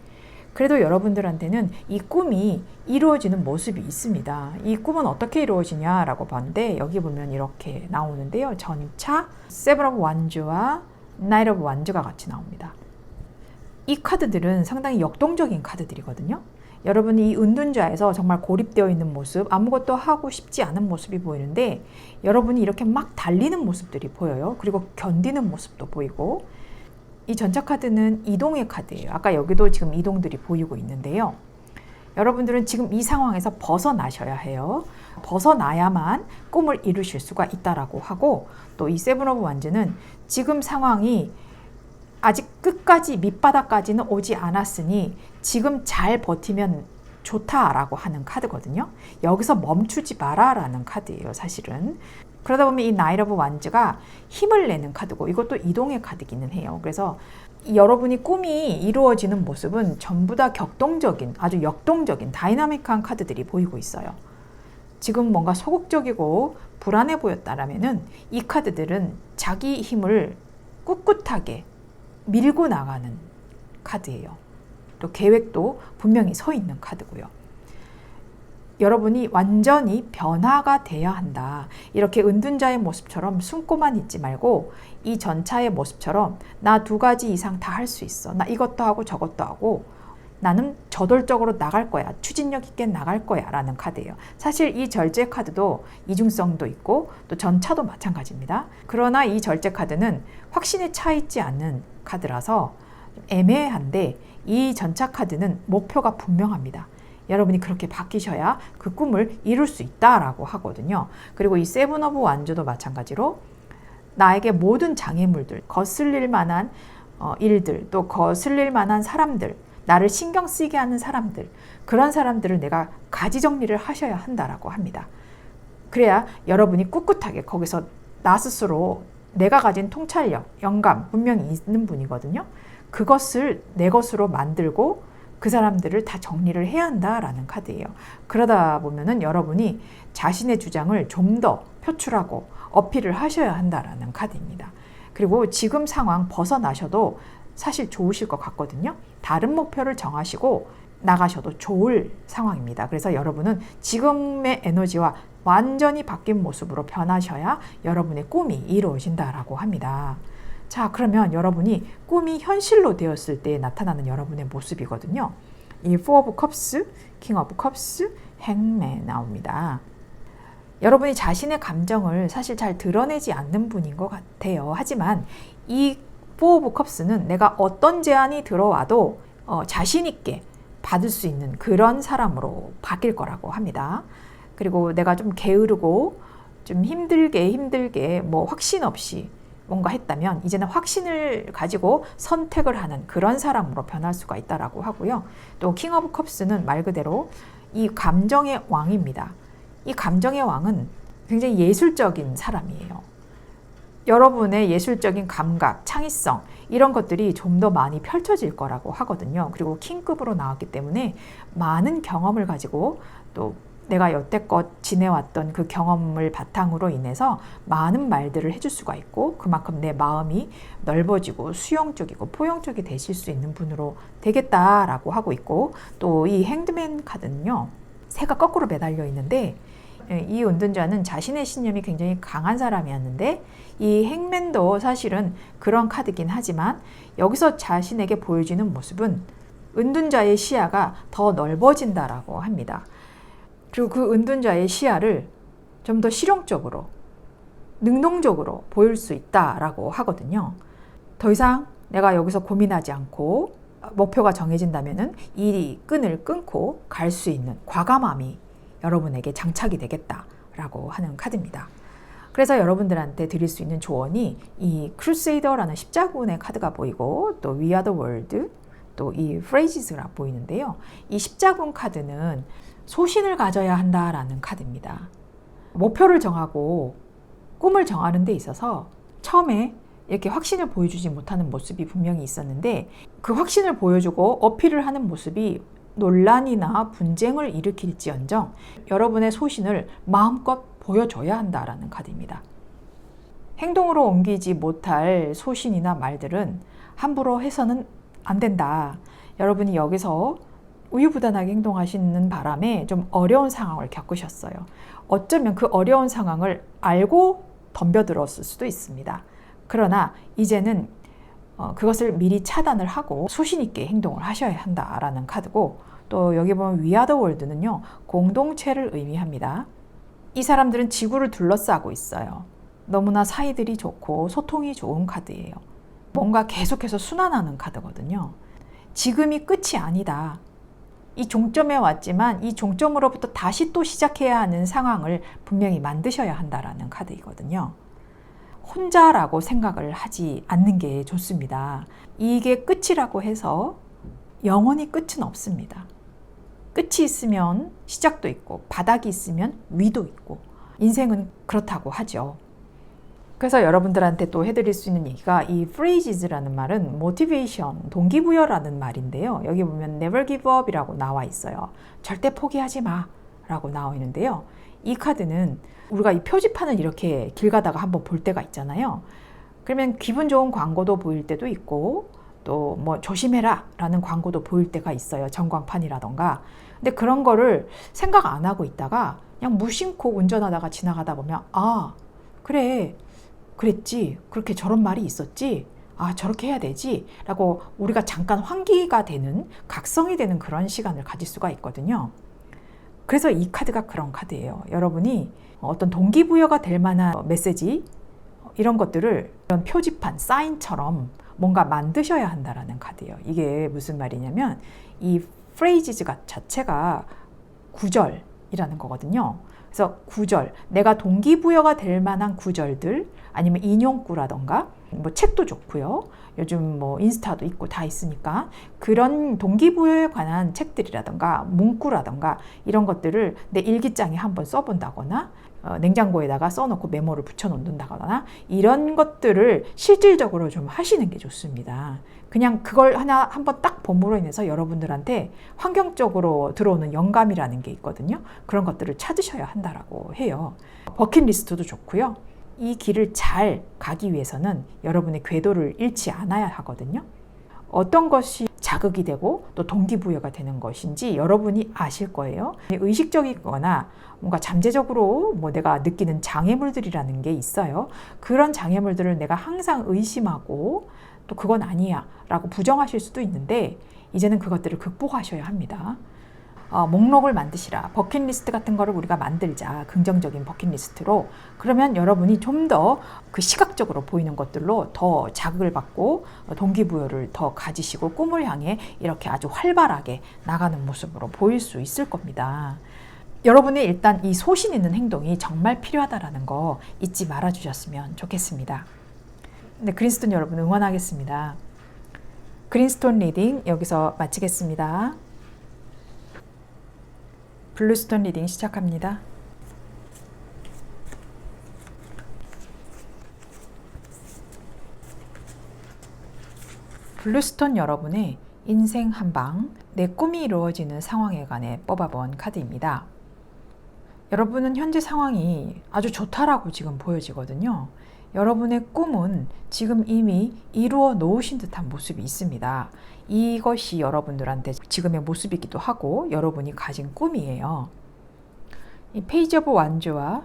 그래도 여러분들한테는 이 꿈이 이루어지는 모습이 있습니다. 이 꿈은 어떻게 이루어지냐라고 봤는데 여기 보면 이렇게 나오는데요. 전차, 세븐 오브 완즈와 나이트 오브 완즈가 같이 나옵니다. 이 카드들은 상당히 역동적인 카드들이거든요. 여러분이 이 은둔자에서 정말 고립되어 있는 모습, 아무것도 하고 싶지 않은 모습이 보이는데 여러분이 이렇게 막 달리는 모습들이 보여요. 그리고 견디는 모습도 보이고, 이 전차 카드는 이동의 카드예요. 아까 여기도 지금 이동들이 보이고 있는데요. 여러분들은 지금 이 상황에서 벗어나셔야 해요. 벗어나야만 꿈을 이루실 수가 있다라고 하고, 또 이 세븐 오브 완즈는 지금 상황이 아직 끝까지 밑바닥까지는 오지 않았으니 지금 잘 버티면 좋다라고 하는 카드거든요. 여기서 멈추지 마라라는 카드예요, 사실은. 그러다 보면 이 나이트 오브 완즈가 힘을 내는 카드고 이것도 이동의 카드기는 해요. 그래서 여러분이 꿈이 이루어지는 모습은 전부 다 격동적인, 아주 역동적인 다이나믹한 카드들이 보이고 있어요. 지금 뭔가 소극적이고 불안해 보였다라면은 이 카드들은 자기 힘을 꿋꿋하게 밀고 나가는 카드예요. 또 계획도 분명히 서 있는 카드고요. 여러분이 완전히 변화가 돼야 한다. 이렇게 은둔자의 모습처럼 숨고만 있지 말고 이 전차의 모습처럼 나 2가지 이상 다 할 수 있어. 나 이것도 하고 저것도 하고 나는 저돌적으로 나갈 거야. 추진력 있게 나갈 거야 라는 카드예요. 사실 이 절제 카드도 이중성도 있고 또 전차도 마찬가지입니다. 그러나 이 절제 카드는 확신에 차 있지 않는 카드라서 애매한데 이 전차 카드는 목표가 분명합니다. 여러분이 그렇게 바뀌셔야 그 꿈을 이룰 수 있다라고 하거든요. 그리고 이 세븐 오브 완즈도 마찬가지로 나에게 모든 장애물들, 거슬릴 만한 일들, 또 거슬릴 만한 사람들, 나를 신경 쓰게 하는 사람들, 그런 사람들을 내가 가지 정리를 하셔야 한다라고 합니다. 그래야 여러분이 꿋꿋하게 거기서 나 스스로 내가 가진 통찰력, 영감 분명히 있는 분이거든요. 그것을 내 것으로 만들고 그 사람들을 다 정리를 해야 한다라는 카드예요. 그러다 보면은 여러분이 자신의 주장을 좀 더 표출하고 어필을 하셔야 한다라는 카드입니다. 그리고 지금 상황 벗어나셔도 사실 좋으실 것 같거든요. 다른 목표를 정하시고 나가셔도 좋을 상황입니다. 그래서 여러분은 지금의 에너지와 완전히 바뀐 모습으로 변하셔야 여러분의 꿈이 이루어진다라고 합니다. 자, 그러면 여러분이 꿈이 현실로 되었을 때 나타나는 여러분의 모습이거든요. 이 Four of Cups, King of Cups, Hangman 나옵니다. 여러분이 자신의 감정을 사실 잘 드러내지 않는 분인 것 같아요. 하지만 이 Four of Cups는 내가 어떤 제안이 들어와도 자신 있게 받을 수 있는 그런 사람으로 바뀔 거라고 합니다. 그리고 내가 좀 게으르고 좀 힘들게 뭐 확신 없이 뭔가 했다면 이제는 확신을 가지고 선택을 하는 그런 사람으로 변할 수가 있다라고 하고요. 또 킹 오브 컵스는 말 그대로 이 감정의 왕입니다. 이 감정의 왕은 굉장히 예술적인 사람이에요. 여러분의 예술적인 감각, 창의성 이런 것들이 좀 더 많이 펼쳐질 거라고 하거든요. 그리고 킹급으로 나왔기 때문에 많은 경험을 가지고 또 내가 여태껏 지내왔던 그 경험을 바탕으로 인해서 많은 말들을 해줄 수가 있고 그만큼 내 마음이 넓어지고 수용적이고 포용적이 되실 수 있는 분으로 되겠다라고 하고 있고 또 이 핸드맨 카드는요. 새가 거꾸로 매달려 있는데 이 은둔자는 자신의 신념이 굉장히 강한 사람이었는데 이 행맨도 사실은 그런 카드긴 하지만 여기서 자신에게 보여지는 모습은 은둔자의 시야가 더 넓어진다라고 합니다. 그리고 그 은둔자의 시야를 좀 더 실용적으로, 능동적으로 보일 수 있다라고 하거든요. 더 이상 내가 여기서 고민하지 않고 목표가 정해진다면은 이 끈을 끊고 갈 수 있는 과감함이 여러분에게 장착이 되겠다라고 하는 카드입니다. 그래서 여러분들한테 드릴 수 있는 조언이 이 크루세이더라는 십자군의 카드가 보이고 또 We Are the World, 또 이 Phrases가 보이는데요. 이 십자군 카드는 소신을 가져야 한다라는 카드입니다. 목표를 정하고 꿈을 정하는 데 있어서 처음에 이렇게 확신을 보여주지 못하는 모습이 분명히 있었는데 그 확신을 보여주고 어필을 하는 모습이 논란이나 분쟁을 일으킬지언정 여러분의 소신을 마음껏 보여줘야 한다라는 카드입니다. 행동으로 옮기지 못할 소신이나 말들은 함부로 해서는 안 된다. 여러분이 여기서 우유부단하게 행동하시는 바람에 좀 어려운 상황을 겪으셨어요. 어쩌면 그 어려운 상황을 알고 덤벼들었을 수도 있습니다. 그러나 이제는 그것을 미리 차단을 하고 소신 있게 행동을 하셔야 한다라는 카드고 또 여기 보면 We Are the World는요. 공동체를 의미합니다. 이 사람들은 지구를 둘러싸고 있어요. 너무나 사이들이 좋고 소통이 좋은 카드예요. 뭔가 계속해서 순환하는 카드거든요. 지금이 끝이 아니다. 이 종점에 왔지만 이 종점으로부터 다시 또 시작해야 하는 상황을 분명히 만드셔야 한다라는 카드이거든요. 혼자라고 생각을 하지 않는 게 좋습니다. 이게 끝이라고 해서 영원히 끝은 없습니다. 끝이 있으면 시작도 있고 바닥이 있으면 위도 있고 인생은 그렇다고 하죠. 그래서 여러분들한테 또 해드릴 수 있는 얘기가 이 phrase라는 말은 motivation, 동기부여라는 말인데요. 여기 보면 never give up 이라고 나와 있어요. 절대 포기하지 마 라고 나와 있는데요. 이 카드는 우리가 이 표지판을 이렇게 길 가다가 한번 볼 때가 있잖아요. 그러면 기분 좋은 광고도 보일 때도 있고 또 뭐 조심해라 라는 광고도 보일 때가 있어요. 전광판이라던가. 근데 그런 거를 생각 안 하고 있다가 그냥 무심코 운전하다가 지나가다 보면 아 그래 그랬지 그렇게 저런 말이 있었지 아 저렇게 해야 되지 라고 우리가 잠깐 환기가 되는 각성이 되는 그런 시간을 가질 수가 있거든요. 그래서 이 카드가 그런 카드예요. 여러분이 어떤 동기부여가 될 만한 메시지 이런 것들을 이런 표지판, 사인처럼 뭔가 만드셔야 한다라는 카드예요. 이게 무슨 말이냐면 이 프레이즈가 자체가 구절이라는 거거든요. 그래서 구절, 내가 동기부여가 될 만한 구절들 아니면 인용구라던가 뭐 책도 좋고요. 요즘 뭐 인스타도 있고 다 있으니까 그런 동기부여에 관한 책들이라던가 문구라던가 이런 것들을 내 일기장에 한번 써본다거나 냉장고에다가 써놓고 메모를 붙여놓는다거나 이런 것들을 실질적으로 좀 하시는 게 좋습니다. 그냥 그걸 하나 한번 딱 봄으로 인해서 여러분들한테 환경적으로 들어오는 영감이라는 게 있거든요. 그런 것들을 찾으셔야 한다라고 해요. 버킷리스트도 좋고요. 이 길을 잘 가기 위해서는 여러분의 궤도를 잃지 않아야 하거든요. 어떤 것이 자극이 되고 또 동기부여가 되는 것인지 여러분이 아실 거예요. 의식적이거나 뭔가 잠재적으로 뭐 내가 느끼는 장애물들이라는 게 있어요. 그런 장애물들을 내가 항상 의심하고 또 그건 아니야 라고 부정하실 수도 있는데 이제는 그것들을 극복하셔야 합니다. 목록을 만드시라. 버킷리스트 같은 거를 우리가 만들자. 긍정적인 버킷리스트로. 그러면 여러분이 좀 더 그 시각적으로 보이는 것들로 더 자극을 받고 동기부여를 더 가지시고 꿈을 향해 이렇게 아주 활발하게 나가는 모습으로 보일 수 있을 겁니다. 여러분이 일단 이 소신 있는 행동이 정말 필요하다는 거 잊지 말아 주셨으면 좋겠습니다. 네, 그린스톤 여러분 응원하겠습니다. 그린스톤 리딩 여기서 마치겠습니다. 블루스톤 리딩 시작합니다. 블루스톤 여러분의 인생 한방, 내 꿈이 이루어지는 상황에 관해 뽑아본 카드입니다. 여러분은 현재 상황이 아주 좋다라고 지금 보여지거든요. 여러분의 꿈은 지금 이미 이루어 놓으신 듯한 모습이 있습니다. 이것이 여러분들한테 지금의 모습이기도 하고 여러분이 가진 꿈이에요. 이 페이지 오브 완즈와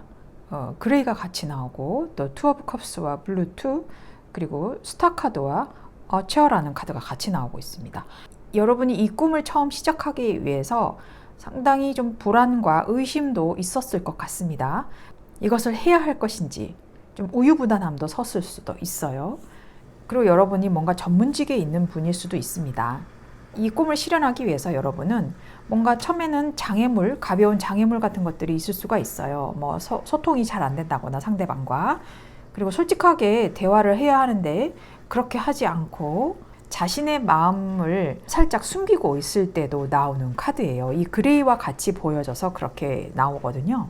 그레이가 같이 나오고 또 투 오브 컵스와 블루 2 그리고 스타 카드와 어처라는 카드가 같이 나오고 있습니다. 여러분이 이 꿈을 처음 시작하기 위해서 상당히 좀 불안과 의심도 있었을 것 같습니다. 이것을 해야 할 것인지 좀 우유부단함도 섰을 수도 있어요. 그리고 여러분이 뭔가 전문직에 있는 분일 수도 있습니다. 이 꿈을 실현하기 위해서 여러분은 뭔가 처음에는 장애물, 가벼운 장애물 같은 것들이 있을 수가 있어요. 뭐 소통이 잘 안 된다거나 상대방과 그리고 솔직하게 대화를 해야 하는데 그렇게 하지 않고 자신의 마음을 살짝 숨기고 있을 때도 나오는 카드예요. 이 그레이와 같이 보여져서 그렇게 나오거든요.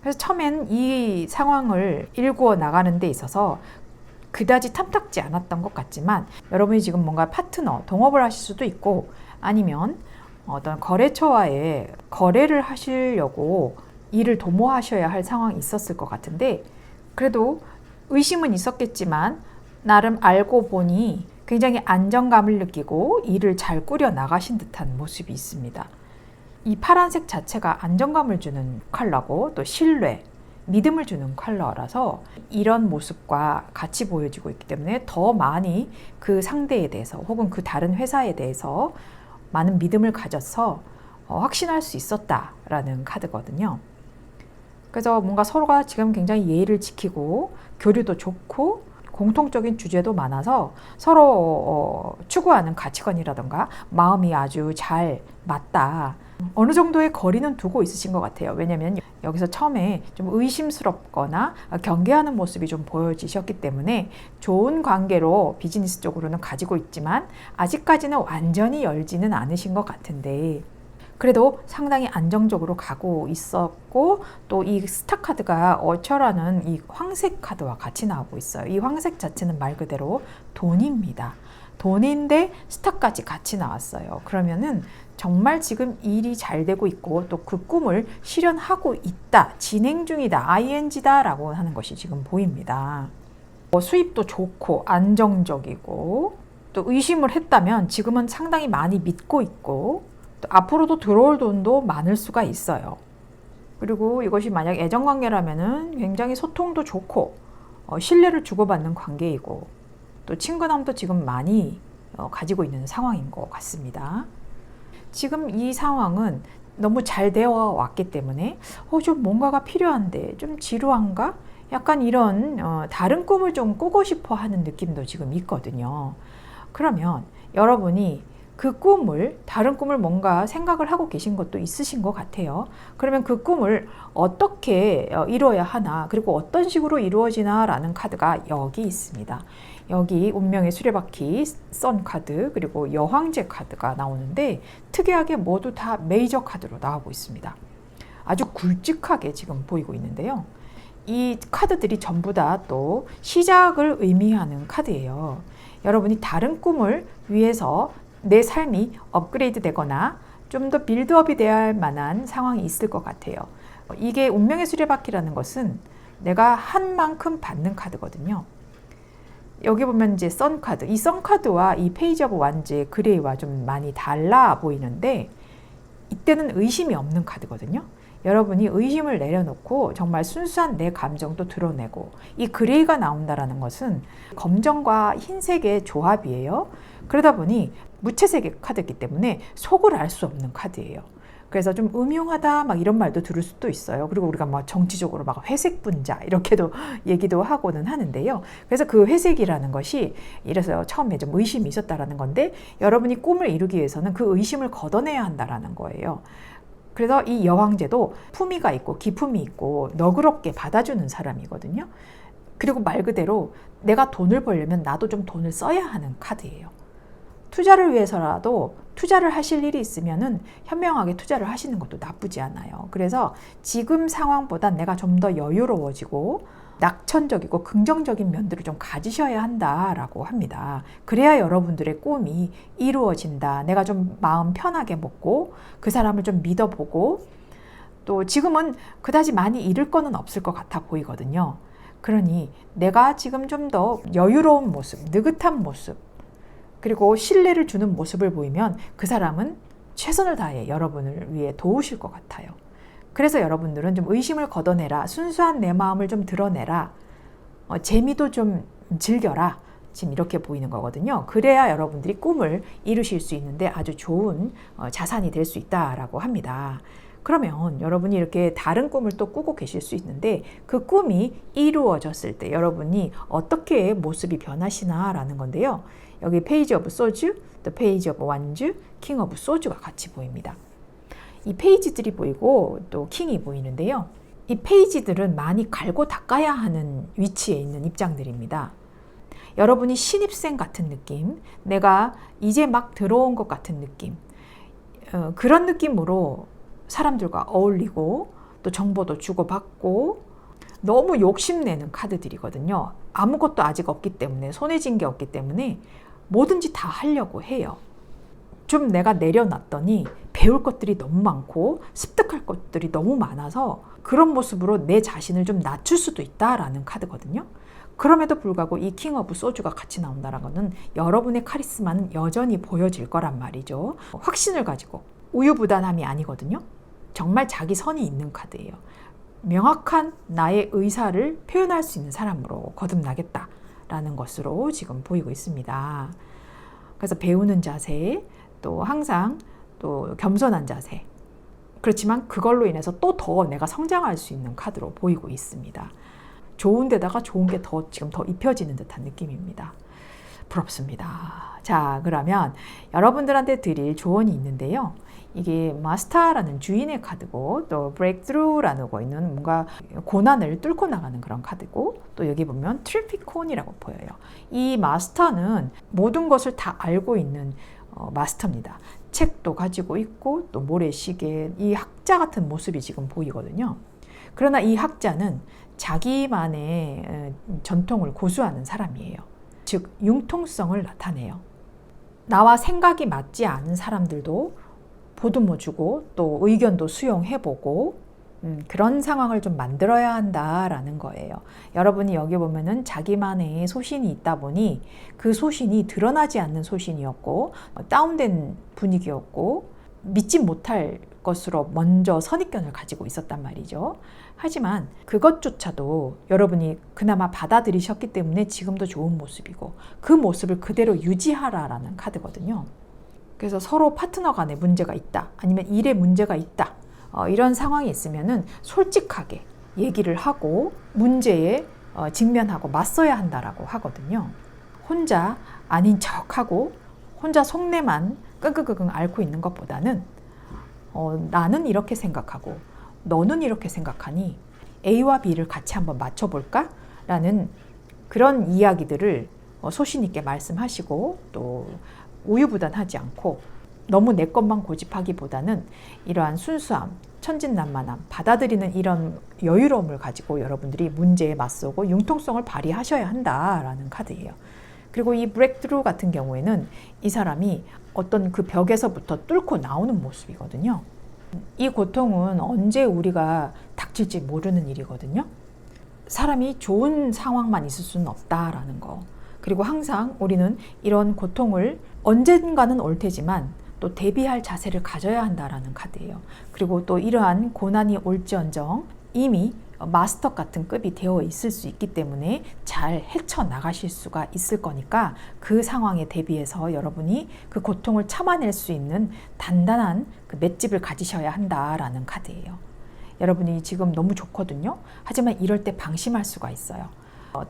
그래서 처음엔 이 상황을 일구어 나가는 데 있어서 그다지 탐탁지 않았던 것 같지만 여러분이 지금 뭔가 파트너, 동업을 하실 수도 있고 아니면 어떤 거래처와의 거래를 하시려고 일을 도모하셔야 할 상황이 있었을 것 같은데 그래도 의심은 있었겠지만 나름 알고 보니 굉장히 안정감을 느끼고 일을 잘 꾸려 나가신 듯한 모습이 있습니다. 이 파란색 자체가 안정감을 주는 컬러고 또 신뢰, 믿음을 주는 컬러라서 이런 모습과 같이 보여지고 있기 때문에 더 많이 그 상대에 대해서 혹은 그 다른 회사에 대해서 많은 믿음을 가져서 확신할 수 있었다라는 카드거든요. 그래서 뭔가 서로가 지금 굉장히 예의를 지키고 교류도 좋고 공통적인 주제도 많아서 서로 추구하는 가치관이라던가 마음이 아주 잘 맞다. 어느 정도의 거리는 두고 있으신 것 같아요. 왜냐하면 여기서 처음에 좀 의심스럽거나 경계하는 모습이 좀 보여지셨기 때문에 좋은 관계로 비즈니스 쪽으로는 가지고 있지만 아직까지는 완전히 열지는 않으신 것 같은데 그래도 상당히 안정적으로 가고 있었고 또 이 스타 카드가 어처라는 이 황색 카드와 같이 나오고 있어요. 이 황색 자체는 말 그대로 돈입니다. 돈인데 스타까지 같이 나왔어요. 그러면은 정말 지금 일이 잘 되고 있고 또 그 꿈을 실현하고 있다, 진행 중이다, ing다 라고 하는 것이 지금 보입니다. 수입도 좋고 안정적이고 또 의심을 했다면 지금은 상당히 많이 믿고 있고 또 앞으로도 들어올 돈도 많을 수가 있어요. 그리고 이것이 만약 애정관계라면은 굉장히 소통도 좋고 신뢰를 주고받는 관계이고 또 친근함도 지금 많이 가지고 있는 상황인 것 같습니다. 지금 이 상황은 너무 잘 되어 왔기 때문에 좀 뭔가가 필요한데 좀 지루한가? 약간 이런 다른 꿈을 좀 꾸고 싶어 하는 느낌도 지금 있거든요. 그러면 여러분이 그 꿈을, 다른 꿈을 뭔가 생각을 하고 계신 것도 있으신 것 같아요. 그러면 그 꿈을 어떻게 이루어야 하나, 그리고 어떤 식으로 이루어지나 라는 카드가 여기 있습니다. 여기 운명의 수레바퀴, 선 카드, 그리고 여황제 카드가 나오는데 특이하게 모두 다 메이저 카드로 나오고 있습니다. 아주 굵직하게 지금 보이고 있는데요. 이 카드들이 전부 다 또 시작을 의미하는 카드예요. 여러분이 다른 꿈을 위해서 내 삶이 업그레이드 되거나 좀 더 빌드업이 되어야 할 만한 상황이 있을 것 같아요. 이게 운명의 수레바퀴라는 것은 내가 한 만큼 받는 카드거든요. 여기 보면 이제 선 카드, 이 선 카드와 이 페이지 오브 완즈의 그레이와 좀 많이 달라 보이는데 이때는 의심이 없는 카드거든요. 여러분이 의심을 내려놓고 정말 순수한 내 감정도 드러내고 이 그레이가 나온다라는 것은 검정과 흰색의 조합이에요. 그러다 보니 무채색의 카드이기 때문에 속을 알 수 없는 카드예요. 그래서 좀 음흉하다 막 이런 말도 들을 수도 있어요. 그리고 우리가 막 정치적으로 막 회색 분자 이렇게도 얘기도 하고는 하는데요. 그래서 그 회색이라는 것이 이래서 처음에 좀 의심이 있었다라는 건데 여러분이 꿈을 이루기 위해서는 그 의심을 걷어내야 한다라는 거예요. 그래서 이 여황제도 품위가 있고 기품이 있고 너그럽게 받아주는 사람이거든요. 그리고 말 그대로 내가 돈을 벌려면 나도 좀 돈을 써야 하는 카드예요. 투자를 위해서라도 투자를 하실 일이 있으면은 현명하게 투자를 하시는 것도 나쁘지 않아요. 그래서 지금 상황보다 내가 좀 더 여유로워지고 낙천적이고 긍정적인 면들을 좀 가지셔야 한다라고 합니다. 그래야 여러분들의 꿈이 이루어진다. 내가 좀 마음 편하게 먹고 그 사람을 좀 믿어보고 또 지금은 그다지 많이 잃을 거는 없을 것 같아 보이거든요. 그러니 내가 지금 좀 더 여유로운 모습, 느긋한 모습 그리고 신뢰를 주는 모습을 보이면 그 사람은 최선을 다해 여러분을 위해 도우실 것 같아요. 그래서 여러분들은 좀 의심을 걷어내라. 순수한 내 마음을 좀 드러내라. 재미도 좀 즐겨라. 지금 이렇게 보이는 거거든요. 그래야 여러분들이 꿈을 이루실 수 있는데 아주 좋은 자산이 될 수 있다라고 합니다. 그러면 여러분이 이렇게 다른 꿈을 또 꾸고 계실 수 있는데 그 꿈이 이루어졌을 때 여러분이 어떻게 모습이 변하시나라는 건데요. 여기 페이지 오브 소주, 또 페이지 오브 완주, 킹 오브 소주가 같이 보입니다. 이 페이지들이 보이고 또 킹이 보이는데요. 이 페이지들은 많이 갈고 닦아야 하는 위치에 있는 입장들입니다. 여러분이 신입생 같은 느낌, 내가 이제 막 들어온 것 같은 느낌, 그런 느낌으로 사람들과 어울리고 또 정보도 주고받고 너무 욕심내는 카드들이거든요. 아무것도 아직 없기 때문에 손에 쥔 게 없기 때문에 뭐든지 다 하려고 해요. 좀 내가 내려놨더니 배울 것들이 너무 많고 습득할 것들이 너무 많아서 그런 모습으로 내 자신을 좀 낮출 수도 있다라는 카드거든요. 그럼에도 불구하고 이 킹 오브 소주가 같이 나온다는 것은 여러분의 카리스마는 여전히 보여질 거란 말이죠. 확신을 가지고 우유부단함이 아니거든요. 정말 자기 선이 있는 카드예요. 명확한 나의 의사를 표현할 수 있는 사람으로 거듭나겠다라는 것으로 지금 보이고 있습니다. 그래서 배우는 자세, 또 항상 또 겸손한 자세. 그렇지만 그걸로 인해서 또 더 내가 성장할 수 있는 카드로 보이고 있습니다. 좋은 데다가 좋은 게 지금 더 입혀지는 듯한 느낌입니다. 부럽습니다. 자, 그러면 여러분들한테 드릴 조언이 있는데요. 이게 마스터라는 주인의 카드고 또 브레이크스루라는 거 있는 뭔가 고난을 뚫고 나가는 그런 카드고 또 여기 보면 트리피콘이라고 보여요. 이 마스터는 모든 것을 다 알고 있는 마스터입니다. 책도 가지고 있고 또 모래시계, 이 학자 같은 모습이 지금 보이거든요. 그러나 이 학자는 자기만의 전통을 고수하는 사람이에요. 즉 융통성을 나타내요. 나와 생각이 맞지 않은 사람들도 보듬어주고 또 의견도 수용해보고 그런 상황을 좀 만들어야 한다라는 거예요. 여러분이 여기 보면은 자기만의 소신이 있다 보니 그 소신이 드러나지 않는 소신이었고 다운된 분위기였고 믿지 못할 것으로 먼저 선입견을 가지고 있었단 말이죠. 하지만 그것조차도 여러분이 그나마 받아들이셨기 때문에 지금도 좋은 모습이고 그 모습을 그대로 유지하라라는 카드거든요. 그래서 서로 파트너 간에 문제가 있다, 아니면 일에 문제가 있다, 이런 상황이 있으면은 솔직하게 얘기를 하고 문제에 직면하고 맞서야 한다라고 하거든요. 혼자 아닌 척하고 혼자 속내만 끙끙끙끙 앓고 있는 것보다는 나는 이렇게 생각하고 너는 이렇게 생각하니 A와 B를 같이 한번 맞춰볼까? 라는 그런 이야기들을 소신 있게 말씀하시고 또 우유부단하지 않고 너무 내 것만 고집하기보다는 이러한 순수함, 천진난만함, 받아들이는 이런 여유로움을 가지고 여러분들이 문제에 맞서고 융통성을 발휘하셔야 한다라는 카드예요. 그리고 이 브레이크스루 같은 경우에는 이 사람이 어떤 그 벽에서부터 뚫고 나오는 모습이거든요. 이 고통은 언제 우리가 닥칠지 모르는 일이거든요. 사람이 좋은 상황만 있을 수는 없다라는 거. 그리고 항상 우리는 이런 고통을 언젠가는 올 테지만 또 대비할 자세를 가져야 한다라는 카드예요. 그리고 또 이러한 고난이 올지언정 이미 마스터 같은 급이 되어 있을 수 있기 때문에 잘 헤쳐나가실 수가 있을 거니까 그 상황에 대비해서 여러분이 그 고통을 참아낼 수 있는 단단한 그 맷집을 가지셔야 한다라는 카드예요. 여러분이 지금 너무 좋거든요. 하지만 이럴 때 방심할 수가 있어요.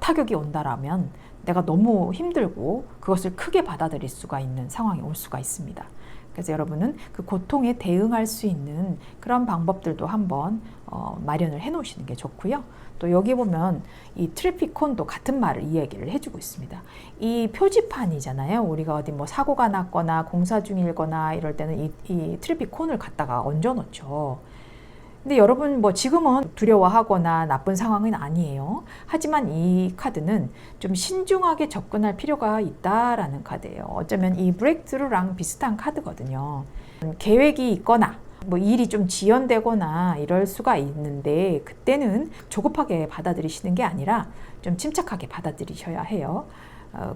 타격이 온다라면 내가 너무 힘들고 그것을 크게 받아들일 수가 있는 상황이 올 수가 있습니다. 그래서 여러분은 그 고통에 대응할 수 있는 그런 방법들도 한번 마련을 해 놓으시는 게 좋고요. 또 여기 보면 이 트래피콘도 같은 말을 이야기를 해주고 있습니다. 이 표지판이잖아요. 우리가 어디 뭐 사고가 났거나 공사 중이거나 이럴 때는 이 트래피콘을 갖다가 얹어 놓죠. 근데 여러분 뭐 지금은 두려워하거나 나쁜 상황은 아니에요. 하지만 이 카드는 좀 신중하게 접근할 필요가 있다라는 카드예요. 어쩌면 이 브레이크스루랑 비슷한 카드거든요. 계획이 있거나 뭐 일이 좀 지연되거나 이럴 수가 있는데 그때는 조급하게 받아들이시는 게 아니라 좀 침착하게 받아들이셔야 해요.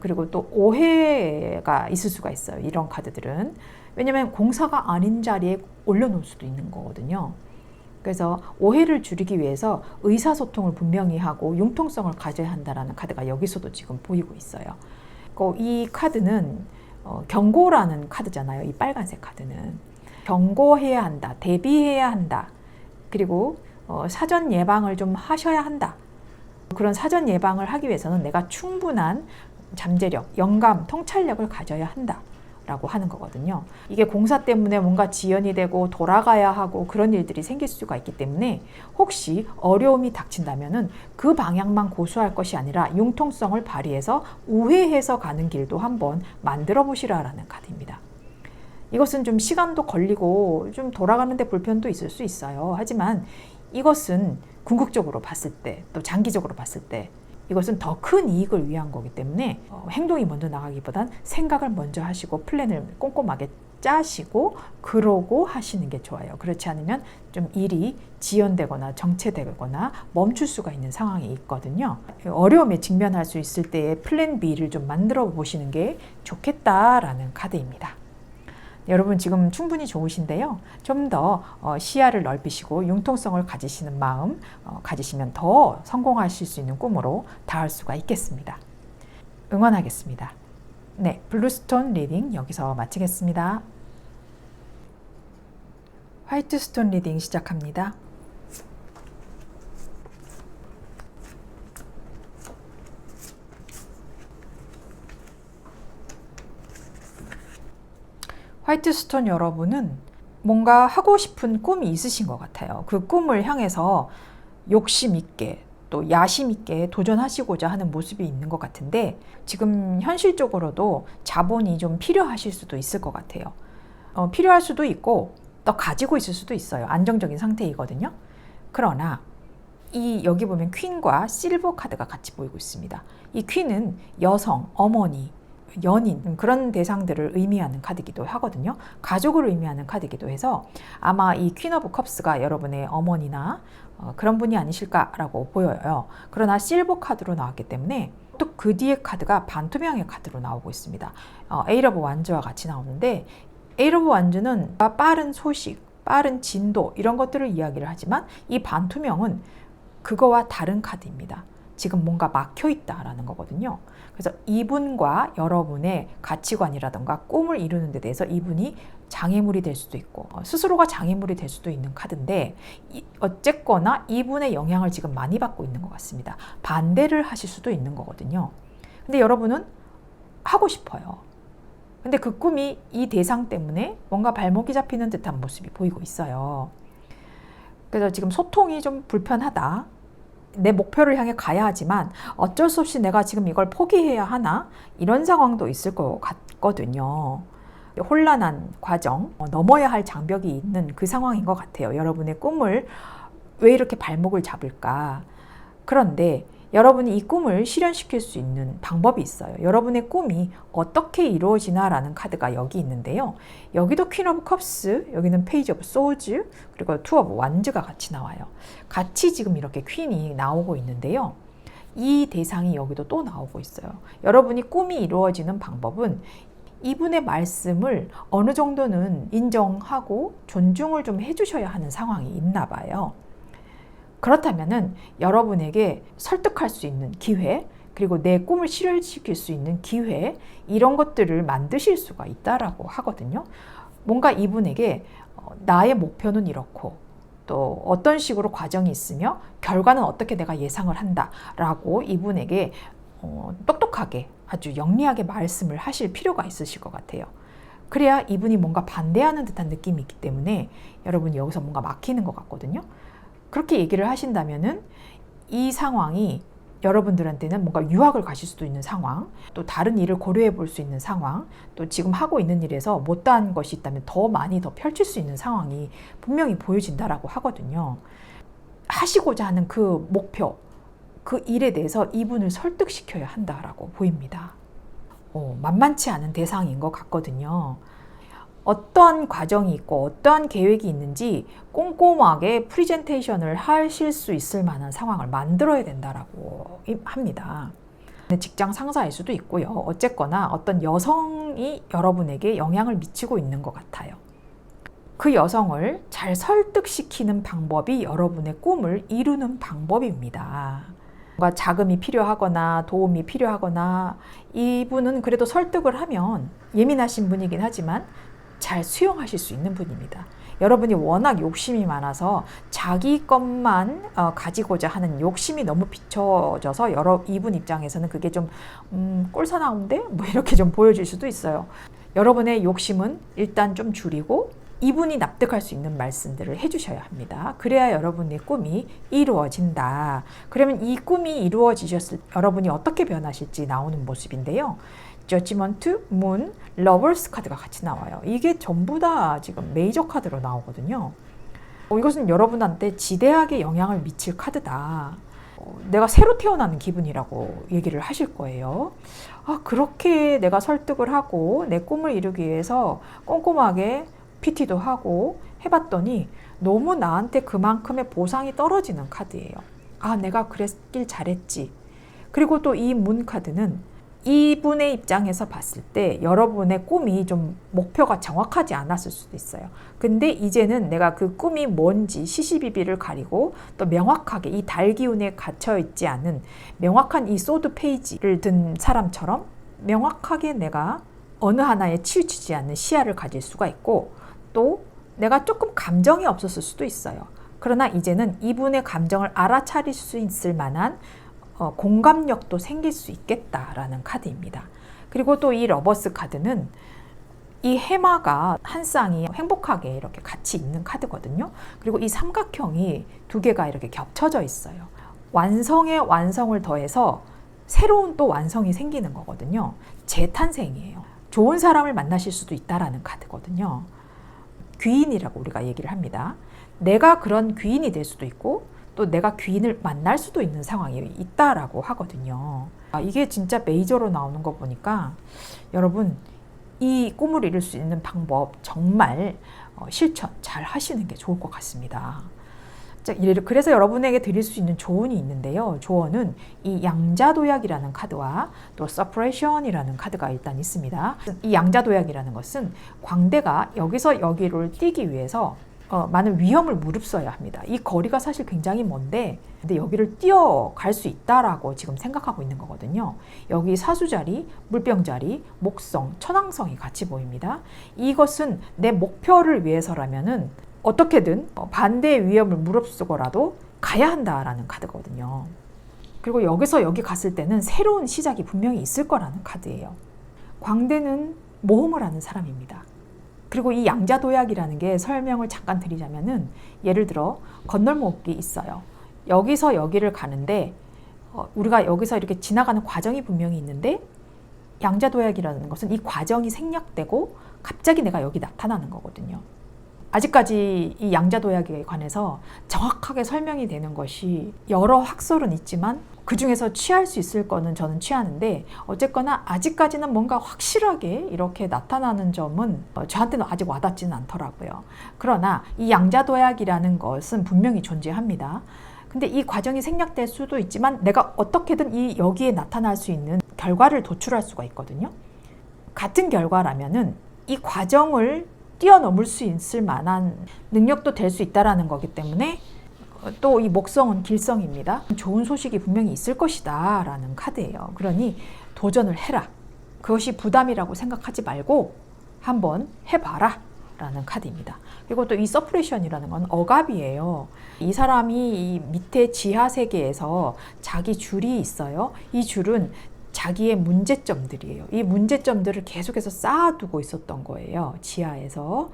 그리고 또 오해가 있을 수가 있어요. 이런 카드들은. 왜냐하면 공사가 아닌 자리에 올려놓을 수도 있는 거거든요. 그래서 오해를 줄이기 위해서 의사소통을 분명히 하고 융통성을 가져야 한다는 카드가 여기서도 지금 보이고 있어요. 이 카드는 경고라는 카드잖아요. 이 빨간색 카드는. 경고해야 한다, 대비해야 한다, 그리고 사전 예방을 좀 하셔야 한다. 그런 사전 예방을 하기 위해서는 내가 충분한 잠재력, 영감, 통찰력을 가져야 한다. 라고 하는 거거든요. 이게 공사 때문에 뭔가 지연이 되고 돌아가야 하고 그런 일들이 생길 수가 있기 때문에 혹시 어려움이 닥친다면은 그 방향만 고수할 것이 아니라 융통성을 발휘해서 우회해서 가는 길도 한번 만들어 보시라라는 카드입니다. 이것은 좀 시간도 걸리고 좀 돌아가는데 불편도 있을 수 있어요. 하지만 이것은 궁극적으로 봤을 때 또 장기적으로 봤을 때 이것은 더 큰 이익을 위한 거기 때문에 행동이 먼저 나가기보단 생각을 먼저 하시고 플랜을 꼼꼼하게 짜시고 그러고 하시는 게 좋아요. 그렇지 않으면 좀 일이 지연되거나 정체되거나 멈출 수가 있는 상황이 있거든요. 어려움에 직면할 수 있을 때의 플랜 B를 좀 만들어 보시는 게 좋겠다라는 카드입니다. 여러분 지금 충분히 좋으신데요. 좀 더 시야를 넓히시고 융통성을 가지시는 마음 가지시면 더 성공하실 수 있는 꿈으로 닿을 수가 있겠습니다. 응원하겠습니다. 네, 블루스톤 리딩 여기서 마치겠습니다. 화이트스톤 리딩 시작합니다. 화이트스톤 여러분은 뭔가 하고 싶은 꿈이 있으신 것 같아요. 그 꿈을 향해서 욕심 있게 또 야심 있게 도전하시고자 하는 모습이 있는 것 같은데, 지금 현실적으로도 자본이 좀 필요하실 수도 있을 것 같아요. 필요할 수도 있고 또 가지고 있을 수도 있어요. 안정적인 상태이거든요. 그러나 여기 보면 퀸과 실버 카드가 같이 보이고 있습니다. 이 퀸은 여성, 어머니, 연인, 그런 대상들을 의미하는 카드이기도 하거든요. 가족을 의미하는 카드이기도 해서 아마 이 퀸 오브 컵스가 여러분의 어머니나 그런 분이 아니실까라고 보여요. 그러나 실버 카드로 나왔기 때문에 또 그 뒤에 카드가 반투명의 카드로 나오고 있습니다. 에잇 오브 완즈와 같이 나오는데, 에잇 오브 완즈는 빠른 소식, 빠른 진도 이런 것들을 이야기를 하지만 이 반투명은 그거와 다른 카드입니다. 지금 뭔가 막혀 있다라는 거거든요. 그래서 이분과 여러분의 가치관이라든가 꿈을 이루는 데 대해서 이분이 장애물이 될 수도 있고 스스로가 장애물이 될 수도 있는 카드인데, 어쨌거나 이분의 영향을 지금 많이 받고 있는 것 같습니다. 반대를 하실 수도 있는 거거든요. 근데 여러분은 하고 싶어요. 근데 그 꿈이 이 대상 때문에 뭔가 발목이 잡히는 듯한 모습이 보이고 있어요. 그래서 지금 소통이 좀 불편하다. 내 목표를 향해 가야 하지만 어쩔 수 없이 내가 지금 이걸 포기해야 하나? 이런 상황도 있을 것 같거든요. 혼란한 과정, 넘어야 할 장벽이 있는 그 상황인 것 같아요. 여러분의 꿈을 왜 이렇게 발목을 잡을까? 그런데 여러분이 이 꿈을 실현시킬 수 있는 방법이 있어요. 여러분의 꿈이 어떻게 이루어지나라는 카드가 여기 있는데요. 여기도 퀸 오브 컵스, 여기는 페이지 오브 소즈, 그리고 투 오브 완즈가 같이 나와요. 같이 지금 이렇게 퀸이 나오고 있는데요. 이 대상이 여기도 또 나오고 있어요. 여러분이 꿈이 이루어지는 방법은 이분의 말씀을 어느 정도는 인정하고 존중을 좀 해주셔야 하는 상황이 있나 봐요. 그렇다면은 여러분에게 설득할 수 있는 기회, 그리고 내 꿈을 실현시킬 수 있는 기회, 이런 것들을 만드실 수가 있다라고 하거든요. 뭔가 이분에게 나의 목표는 이렇고 또 어떤 식으로 과정이 있으며 결과는 어떻게 내가 예상을 한다라고 이분에게 똑똑하게 아주 영리하게 말씀을 하실 필요가 있으실 것 같아요. 그래야 이분이 뭔가 반대하는 듯한 느낌이 있기 때문에 여러분이 여기서 뭔가 막히는 것 같거든요. 그렇게 얘기를 하신다면은 이 상황이 여러분들한테는 뭔가 유학을 가실 수도 있는 상황, 또 다른 일을 고려해 볼 수 있는 상황, 또 지금 하고 있는 일에서 못다한 것이 있다면 더 많이 더 펼칠 수 있는 상황이 분명히 보여진다라고 하거든요. 하시고자 하는 그 목표, 그 일에 대해서 이분을 설득시켜야 한다라고 보입니다. 만만치 않은 대상인 것 같거든요. 어떠한 과정이 있고 어떠한 계획이 있는지 꼼꼼하게 프리젠테이션을 하실 수 있을 만한 상황을 만들어야 된다라고 합니다. 직장 상사일 수도 있고요. 어쨌거나 어떤 여성이 여러분에게 영향을 미치고 있는 것 같아요. 그 여성을 잘 설득시키는 방법이 여러분의 꿈을 이루는 방법입니다. 뭔가 자금이 필요하거나 도움이 필요하거나, 이분은 그래도 설득을 하면 예민하신 분이긴 하지만 잘 수용하실 수 있는 분입니다. 여러분이 워낙 욕심이 많아서 자기 것만 가지고자 하는 욕심이 너무 비춰져서 이분 입장에서는 그게 좀 꼴사나운데? 뭐 이렇게 좀 보여질 수도 있어요. 여러분의 욕심은 일단 좀 줄이고 이분이 납득할 수 있는 말씀들을 해주셔야 합니다. 그래야 여러분의 꿈이 이루어진다. 그러면 이 꿈이 이루어지셨을 때 여러분이 어떻게 변하실지 나오는 모습인데요. 저지먼트, 문, 러버스 카드가 같이 나와요. 이게 전부 다 지금 메이저 카드로 나오거든요. 이것은 여러분한테 지대하게 영향을 미칠 카드다. 내가 새로 태어나는 기분이라고 얘기를 하실 거예요. 그렇게 내가 설득을 하고 내 꿈을 이루기 위해서 꼼꼼하게 PT도 하고 해봤더니 너무 나한테 그만큼의 보상이 떨어지는 카드예요. 내가 그랬길 잘했지. 그리고 또 이 문 카드는 이분의 입장에서 봤을 때 여러분의 꿈이 좀 목표가 정확하지 않았을 수도 있어요. 근데 이제는 내가 그 꿈이 뭔지 시시비비를 가리고 또 명확하게 이 달 기운에 갇혀 있지 않은 명확한 이 소드 페이지를 든 사람처럼 명확하게 내가 어느 하나에 치우치지 않는 시야를 가질 수가 있고, 또 내가 조금 감정이 없었을 수도 있어요. 그러나 이제는 이분의 감정을 알아차릴 수 있을 만한 공감력도 생길 수 있겠다라는 카드입니다. 그리고 또 이 러버스 카드는 이 해마가 한 쌍이 행복하게 이렇게 같이 있는 카드거든요. 그리고 이 삼각형이 두 개가 이렇게 겹쳐져 있어요. 완성에 완성을 더해서 새로운 또 완성이 생기는 거거든요. 재탄생이에요. 좋은 사람을 만나실 수도 있다라는 카드거든요. 귀인이라고 우리가 얘기를 합니다. 내가 그런 귀인이 될 수도 있고 또 내가 귀인을 만날 수도 있는 상황이 있다라고 하거든요. 이게 진짜 메이저로 나오는 거 보니까 여러분 이 꿈을 이룰 수 있는 방법 정말 실천 잘 하시는 게 좋을 것 같습니다. 그래서 여러분에게 드릴 수 있는 조언이 있는데요. 조언은 이 양자도약이라는 카드와 또 서퍼레이션이라는 카드가 일단 있습니다. 이 양자도약이라는 것은 광대가 여기서 여기를 뛰기 위해서 많은 위험을 무릅써야 합니다. 이 거리가 사실 굉장히 먼데 근데 여기를 뛰어갈 수 있다라고 지금 생각하고 있는 거거든요. 여기 사수자리, 물병자리, 목성, 천왕성이 같이 보입니다. 이것은 내 목표를 위해서라면은 어떻게든 반대의 위험을 무릅쓰고라도 가야 한다라는 카드거든요. 그리고 여기서 여기 갔을 때는 새로운 시작이 분명히 있을 거라는 카드예요. 광대는 모험을 하는 사람입니다. 그리고 이 양자도약이라는 게 설명을 잠깐 드리자면은 예를 들어 건널목이 있어요. 여기서 여기를 가는데 우리가 여기서 이렇게 지나가는 과정이 분명히 있는데 양자도약이라는 것은 이 과정이 생략되고 갑자기 내가 여기 나타나는 거거든요. 아직까지 이 양자도약에 관해서 정확하게 설명이 되는 것이 여러 학설은 있지만 그 중에서 취할 수 있을 거는 저는 취하는데 어쨌거나 아직까지는 뭔가 확실하게 이렇게 나타나는 점은 저한테는 아직 와닿지는 않더라고요. 그러나 이 양자도약이라는 것은 분명히 존재합니다. 근데 이 과정이 생략될 수도 있지만 내가 어떻게든 여기에 나타날 수 있는 결과를 도출할 수가 있거든요. 같은 결과라면은 이 과정을 뛰어넘을 수 있을 만한 능력도 될 수 있다라는 거기 때문에 또 이 목성은 길성입니다. 좋은 소식이 분명히 있을 것이다 라는 카드예요. 그러니 도전을 해라. 그것이 부담이라고 생각하지 말고 한번 해봐라 라는 카드입니다. 그리고 또 이 서프레이션이라는 건 억압이에요. 이 사람이 이 밑에 지하 세계에서 자기 줄이 있어요. 이 줄은 자기의 문제점들이에요. 이 문제점들을 계속해서 쌓아두고 있었던 거예요. 지하에서.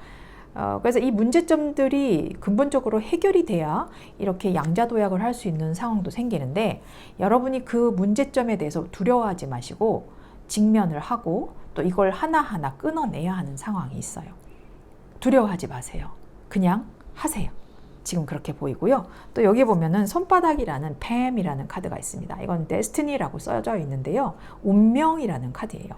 그래서 이 문제점들이 근본적으로 해결이 돼야 이렇게 양자도약을 할 수 있는 상황도 생기는데 여러분이 그 문제점에 대해서 두려워하지 마시고 직면을 하고 또 이걸 하나하나 끊어내야 하는 상황이 있어요. 두려워하지 마세요. 그냥 하세요. 지금 그렇게 보이고요. 또 여기 보면은 손바닥이라는 뱀이라는 카드가 있습니다. 이건 데스티니라고 써져 있는데요. 운명이라는 카드예요.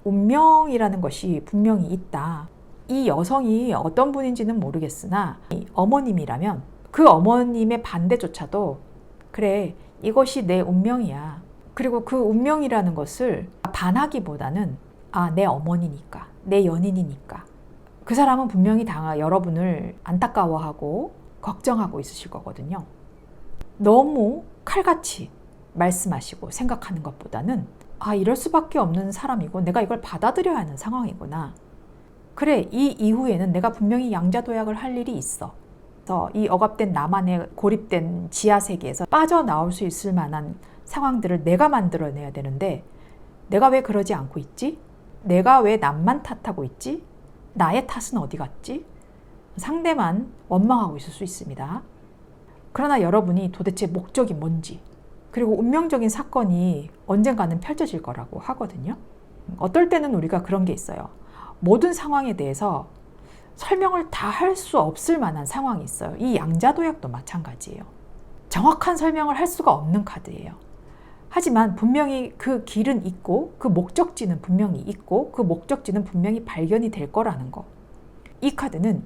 운명이라는 것이 분명히 있다. 이 여성이 어떤 분인지는 모르겠으나 어머님이라면 그 어머님의 반대조차도 그래, 이것이 내 운명이야. 그리고 그 운명이라는 것을 반하기보다는 내 어머니니까, 내 연인이니까. 그 사람은 분명히 여러분을 안타까워하고 걱정하고 있으실 거거든요. 너무 칼같이 말씀하시고 생각하는 것보다는 이럴 수밖에 없는 사람이고 내가 이걸 받아들여야 하는 상황이구나. 그래, 이 이후에는 내가 분명히 양자도약을 할 일이 있어. 그래서 이 억압된 나만의 고립된 지하세계에서 빠져나올 수 있을 만한 상황들을 내가 만들어내야 되는데 내가 왜 그러지 않고 있지? 내가 왜 남만 탓하고 있지? 나의 탓은 어디 갔지? 상대만 원망하고 있을 수 있습니다. 그러나 여러분이 도대체 목적이 뭔지 그리고 운명적인 사건이 언젠가는 펼쳐질 거라고 하거든요. 어떨 때는 우리가 그런 게 있어요. 모든 상황에 대해서 설명을 다 할 수 없을 만한 상황이 있어요. 이 양자도약도 마찬가지예요. 정확한 설명을 할 수가 없는 카드예요. 하지만 분명히 그 길은 있고 그 목적지는 분명히 있고 그 목적지는 분명히 발견이 될 거라는 거. 이 카드는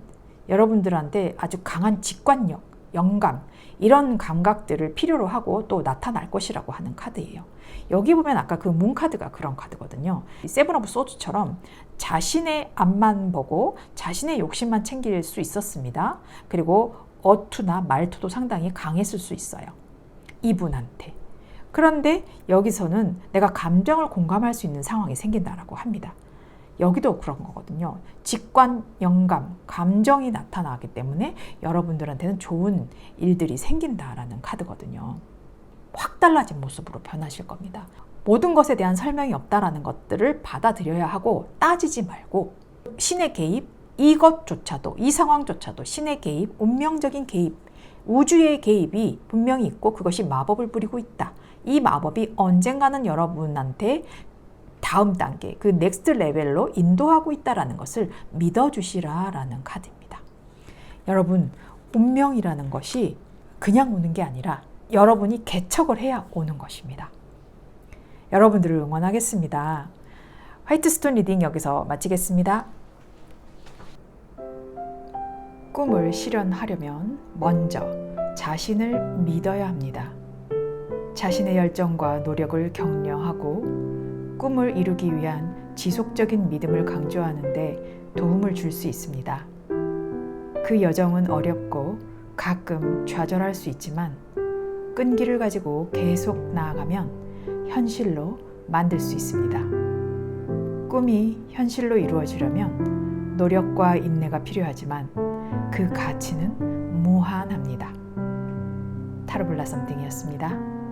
여러분들한테 아주 강한 직관력, 영감 이런 감각들을 필요로 하고 또 나타날 것이라고 하는 카드예요. 여기 보면 아까 그 문 카드가 그런 카드거든요. 세븐 오브 소드처럼 자신의 앞만 보고 자신의 욕심만 챙길 수 있었습니다. 그리고 어투나 말투도 상당히 강했을 수 있어요. 이분한테. 그런데 여기서는 내가 감정을 공감할 수 있는 상황이 생긴다라고 합니다. 여기도 그런 거거든요. 직관, 영감, 감정이 나타나기 때문에 여러분들한테는 좋은 일들이 생긴다라는 카드거든요. 확 달라진 모습으로 변하실 겁니다. 모든 것에 대한 설명이 없다라는 것들을 받아들여야 하고 따지지 말고 신의 개입, 이것조차도, 이 상황조차도 신의 개입, 운명적인 개입, 우주의 개입이 분명히 있고 그것이 마법을 부리고 있다. 이 마법이 언젠가는 여러분한테 다음 단계, 그 넥스트 레벨로 인도하고 있다는 것을 믿어주시라라는 카드입니다. 여러분, 운명이라는 것이 그냥 오는 게 아니라 여러분이 개척을 해야 오는 것입니다. 여러분들을 응원하겠습니다. 화이트스톤 리딩 여기서 마치겠습니다. 꿈을 실현하려면 먼저 자신을 믿어야 합니다. 자신의 열정과 노력을 격려하고 꿈을 이루기 위한 지속적인 믿음을 강조하는 데 도움을 줄 수 있습니다. 그 여정은 어렵고 가끔 좌절할 수 있지만 끈기를 가지고 계속 나아가면 현실로 만들 수 있습니다. 꿈이 현실로 이루어지려면 노력과 인내가 필요하지만 그 가치는 무한합니다. 타로블라썸띵이었습니다.